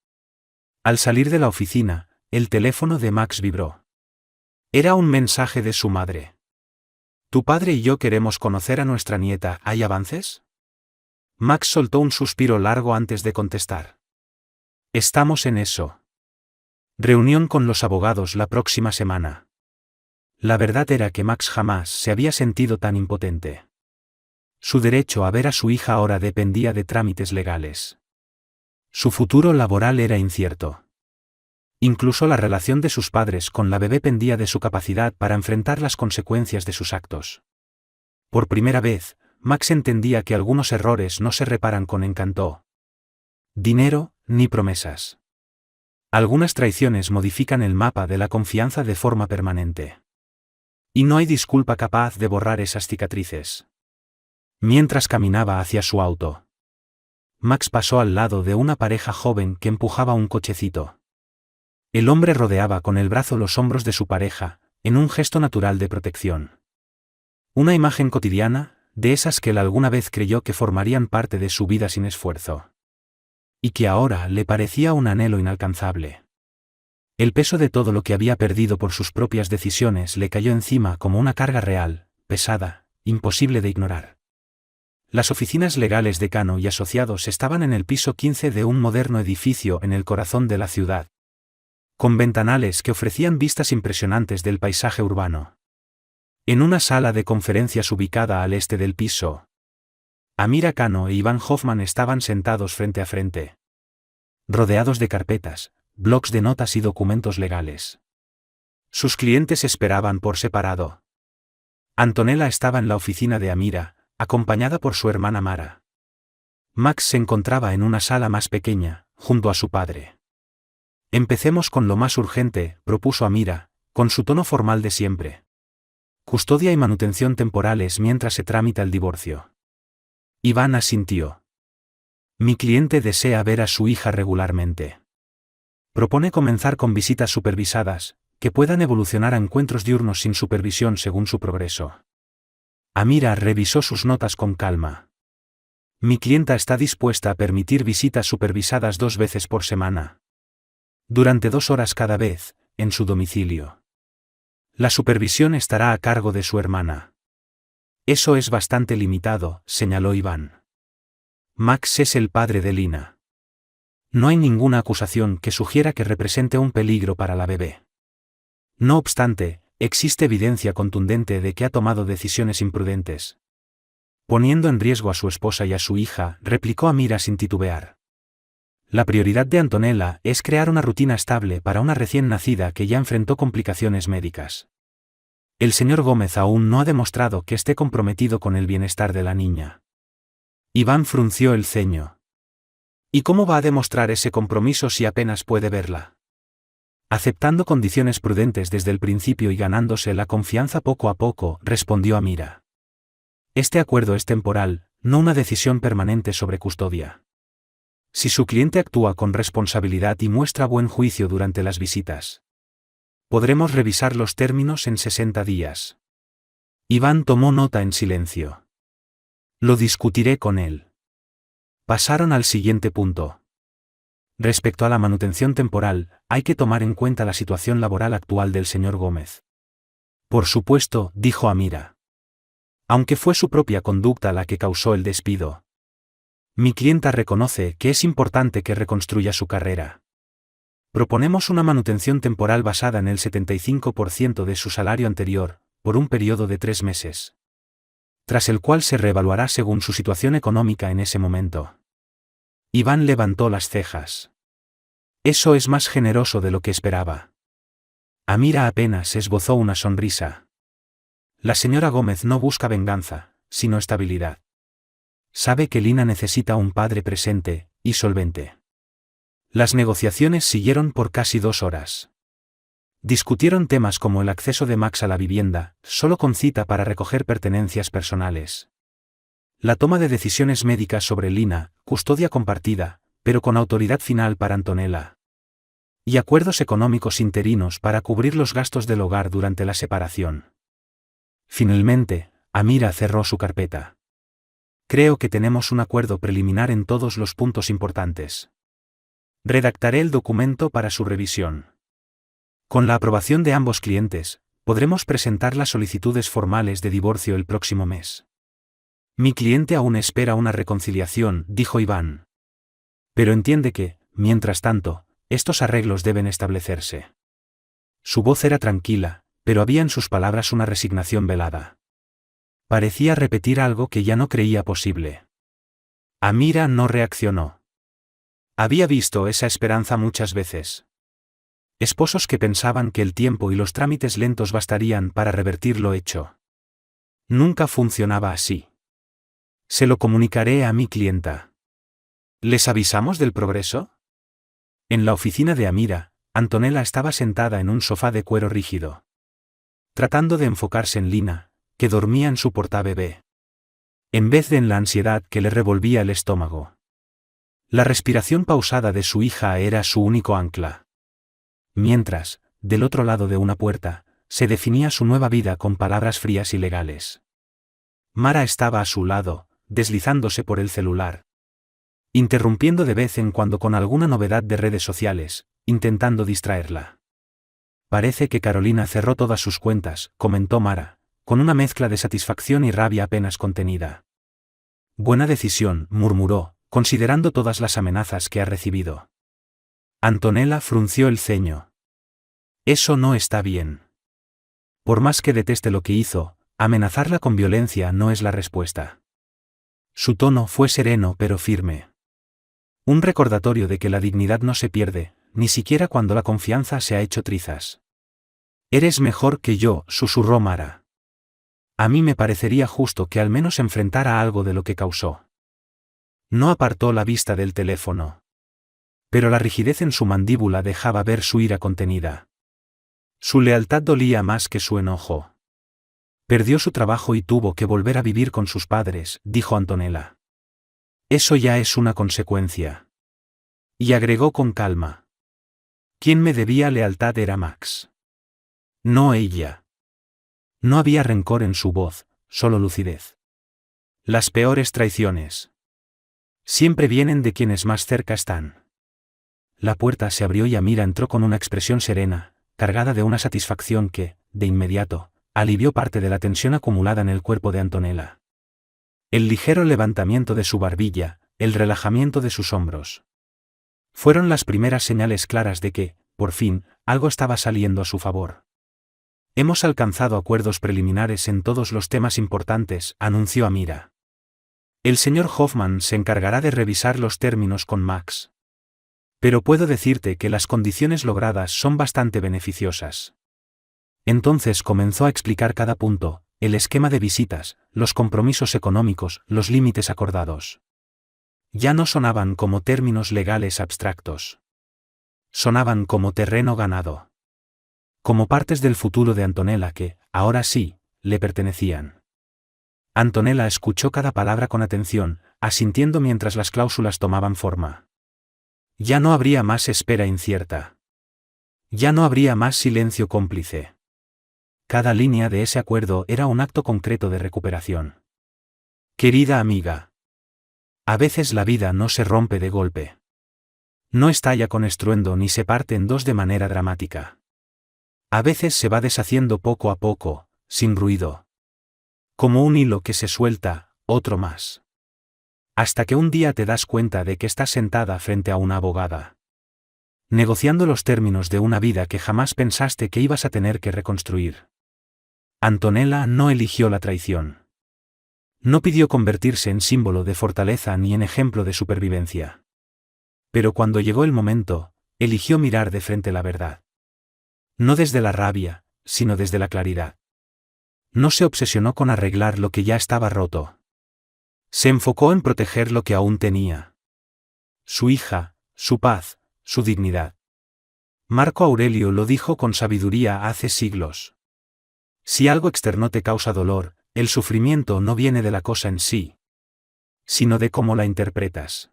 Al salir de la oficina, el teléfono de Max vibró. Era un mensaje de su madre. Tu padre y yo queremos conocer a nuestra nieta, ¿hay avances? Max soltó un suspiro largo antes de contestar. Estamos en eso. Reunión con los abogados la próxima semana. La verdad era que Max jamás se había sentido tan impotente. Su derecho a ver a su hija ahora dependía de trámites legales. Su futuro laboral era incierto. Incluso la relación de sus padres con la bebé pendía de su capacidad para enfrentar las consecuencias de sus actos. Por primera vez, Max entendía que algunos errores no se reparan con encanto. Dinero, ni promesas. Algunas traiciones modifican el mapa de la confianza de forma permanente. Y no hay disculpa capaz de borrar esas cicatrices. Mientras caminaba hacia su auto, Max pasó al lado de una pareja joven que empujaba un cochecito. El hombre rodeaba con el brazo los hombros de su pareja, en un gesto natural de protección. Una imagen cotidiana, de esas que él alguna vez creyó que formarían parte de su vida sin esfuerzo. Y que ahora le parecía un anhelo inalcanzable. El peso de todo lo que había perdido por sus propias decisiones le cayó encima como una carga real, pesada, imposible de ignorar. Las oficinas legales de Cano y Asociados estaban en el piso 15 de un moderno edificio en el corazón de la ciudad, con ventanales que ofrecían vistas impresionantes del paisaje urbano. En una sala de conferencias ubicada al este del piso, Amira Cano e Iván Hoffman estaban sentados frente a frente, rodeados de carpetas, blocs de notas y documentos legales. Sus clientes esperaban por separado. Antonella estaba en la oficina de Amira, acompañada por su hermana Mara. Max se encontraba en una sala más pequeña, junto a su padre. Empecemos con lo más urgente, propuso Amira, con su tono formal de siempre. Custodia y manutención temporales mientras se tramita el divorcio. Iván asintió. Mi cliente desea ver a su hija regularmente. Propone comenzar con visitas supervisadas, que puedan evolucionar a encuentros diurnos sin supervisión según su progreso. Amira revisó sus notas con calma. Mi clienta está dispuesta a permitir visitas supervisadas 2 veces por semana. Durante 2 horas cada vez, en su domicilio. La supervisión estará a cargo de su hermana. Eso es bastante limitado, señaló Iván. Max es el padre de Lina. No hay ninguna acusación que sugiera que represente un peligro para la bebé. No obstante, existe evidencia contundente de que ha tomado decisiones imprudentes. Poniendo en riesgo a su esposa y a su hija, replicó Amira sin titubear. La prioridad de Antonella es crear una rutina estable para una recién nacida que ya enfrentó complicaciones médicas. El señor Gómez aún no ha demostrado que esté comprometido con el bienestar de la niña. Iván frunció el ceño. ¿Y cómo va a demostrar ese compromiso si apenas puede verla? Aceptando condiciones prudentes desde el principio y ganándose la confianza poco a poco, respondió Amira. Este acuerdo es temporal, no una decisión permanente sobre custodia. Si su cliente actúa con responsabilidad y muestra buen juicio durante las visitas, podremos revisar los términos en 60 días. Iván tomó nota en silencio. Lo discutiré con él. Pasaron al siguiente punto. Respecto a la manutención temporal, hay que tomar en cuenta la situación laboral actual del señor Gómez. Por supuesto, dijo Amira. Aunque fue su propia conducta la que causó el despido. Mi clienta reconoce que es importante que reconstruya su carrera. Proponemos una manutención temporal basada en el 75% de su salario anterior, por un periodo de 3 meses. Tras el cual se reevaluará según su situación económica en ese momento. Iván levantó las cejas. Eso es más generoso de lo que esperaba. Amira apenas esbozó una sonrisa. La señora Gómez no busca venganza, sino estabilidad. Sabe que Lina necesita un padre presente y solvente. Las negociaciones siguieron por casi 2 horas. Discutieron temas como el acceso de Max a la vivienda, solo con cita para recoger pertenencias personales. La toma de decisiones médicas sobre Lina, custodia compartida, pero con autoridad final para Antonella. Y acuerdos económicos interinos para cubrir los gastos del hogar durante la separación. Finalmente, Amira cerró su carpeta. Creo que tenemos un acuerdo preliminar en todos los puntos importantes. Redactaré el documento para su revisión. Con la aprobación de ambos clientes, podremos presentar las solicitudes formales de divorcio el próximo mes. Mi cliente aún espera una reconciliación, dijo Iván. Pero entiende que, mientras tanto, estos arreglos deben establecerse. Su voz era tranquila, pero había en sus palabras una resignación velada. Parecía repetir algo que ya no creía posible. Amira no reaccionó. Había visto esa esperanza muchas veces. Esposos que pensaban que el tiempo y los trámites lentos bastarían para revertir lo hecho. Nunca funcionaba así. Se lo comunicaré a mi clienta. ¿Les avisamos del progreso? En la oficina de Amira, Antonella estaba sentada en un sofá de cuero rígido, tratando de enfocarse en Lina, que dormía en su portabebé, en vez de en la ansiedad que le revolvía el estómago. La respiración pausada de su hija era su único ancla. Mientras, del otro lado de una puerta, se definía su nueva vida con palabras frías y legales. Mara estaba a su lado, deslizándose por el celular, interrumpiendo de vez en cuando con alguna novedad de redes sociales, intentando distraerla. Parece que Carolina cerró todas sus cuentas, comentó Mara, con una mezcla de satisfacción y rabia apenas contenida. Buena decisión, murmuró, considerando todas las amenazas que ha recibido. Antonella frunció el ceño. Eso no está bien. Por más que deteste lo que hizo, amenazarla con violencia no es la respuesta. Su tono fue sereno pero firme. Un recordatorio de que la dignidad no se pierde, ni siquiera cuando la confianza se ha hecho trizas. Eres mejor que yo, susurró Mara. A mí me parecería justo que al menos enfrentara algo de lo que causó. No apartó la vista del teléfono. Pero la rigidez en su mandíbula dejaba ver su ira contenida. Su lealtad dolía más que su enojo. Perdió su trabajo y tuvo que volver a vivir con sus padres, dijo Antonella. Eso ya es una consecuencia. Y agregó con calma. Quien me debía lealtad era Max. No ella. No había rencor en su voz, solo lucidez. Las peores traiciones siempre vienen de quienes más cerca están. La puerta se abrió y Amira entró con una expresión serena, cargada de una satisfacción que, de inmediato, alivió parte de la tensión acumulada en el cuerpo de Antonella. El ligero levantamiento de su barbilla, el relajamiento de sus hombros. Fueron las primeras señales claras de que, por fin, algo estaba saliendo a su favor. Hemos alcanzado acuerdos preliminares en todos los temas importantes, anunció Amira. El señor Hoffman se encargará de revisar los términos con Max. Pero puedo decirte que las condiciones logradas son bastante beneficiosas. Entonces comenzó a explicar cada punto, el esquema de visitas, los compromisos económicos, los límites acordados. Ya no sonaban como términos legales abstractos. Sonaban como terreno ganado. Como partes del futuro de Antonella que, ahora sí, le pertenecían. Antonella escuchó cada palabra con atención, asintiendo mientras las cláusulas tomaban forma. Ya no habría más espera incierta. Ya no habría más silencio cómplice. Cada línea de ese acuerdo era un acto concreto de recuperación. Querida amiga. A veces la vida no se rompe de golpe. No estalla con estruendo ni se parte en dos de manera dramática. A veces se va deshaciendo poco a poco, sin ruido. Como un hilo que se suelta, otro más. Hasta que un día te das cuenta de que estás sentada frente a una abogada, negociando los términos de una vida que jamás pensaste que ibas a tener que reconstruir. Antonella no eligió la traición. No pidió convertirse en símbolo de fortaleza ni en ejemplo de supervivencia. Pero cuando llegó el momento, eligió mirar de frente la verdad. No desde la rabia, sino desde la claridad. No se obsesionó con arreglar lo que ya estaba roto. Se enfocó en proteger lo que aún tenía. Su hija, su paz, su dignidad. Marco Aurelio lo dijo con sabiduría hace siglos. Si algo externo te causa dolor, el sufrimiento no viene de la cosa en sí, sino de cómo la interpretas.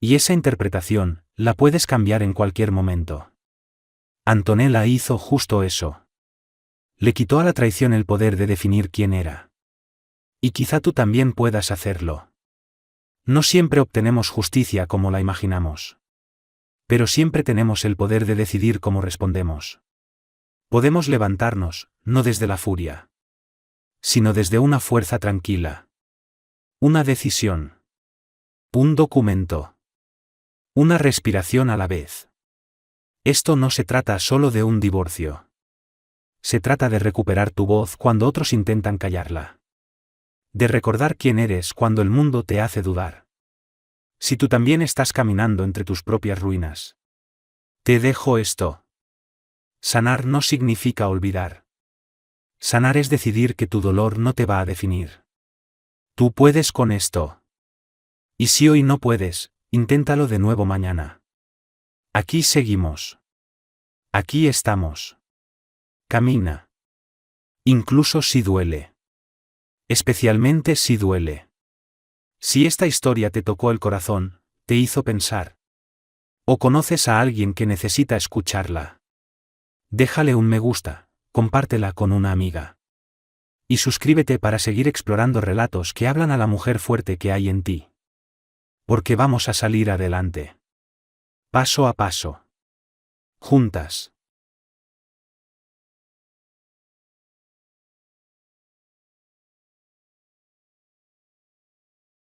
Y esa interpretación, la puedes cambiar en cualquier momento. Antonella hizo justo eso. Le quitó a la traición el poder de definir quién era. Y quizá tú también puedas hacerlo. No siempre obtenemos justicia como la imaginamos. Pero siempre tenemos el poder de decidir cómo respondemos. Podemos levantarnos, no desde la furia, sino desde una fuerza tranquila. Una decisión. Un documento. Una respiración a la vez. Esto no se trata solo de un divorcio. Se trata de recuperar tu voz cuando otros intentan callarla. De recordar quién eres cuando el mundo te hace dudar. Si tú también estás caminando entre tus propias ruinas. Te dejo esto. Sanar no significa olvidar. Sanar es decidir que tu dolor no te va a definir. Tú puedes con esto. Y si hoy no puedes, inténtalo de nuevo mañana. Aquí seguimos. Aquí estamos. Camina. Incluso si duele. Especialmente si duele. Si esta historia te tocó el corazón, te hizo pensar. O conoces a alguien que necesita escucharla. Déjale un me gusta, compártela con una amiga. Y suscríbete para seguir explorando relatos que hablan a la mujer fuerte que hay en ti. Porque vamos a salir adelante. Paso a paso. Juntas.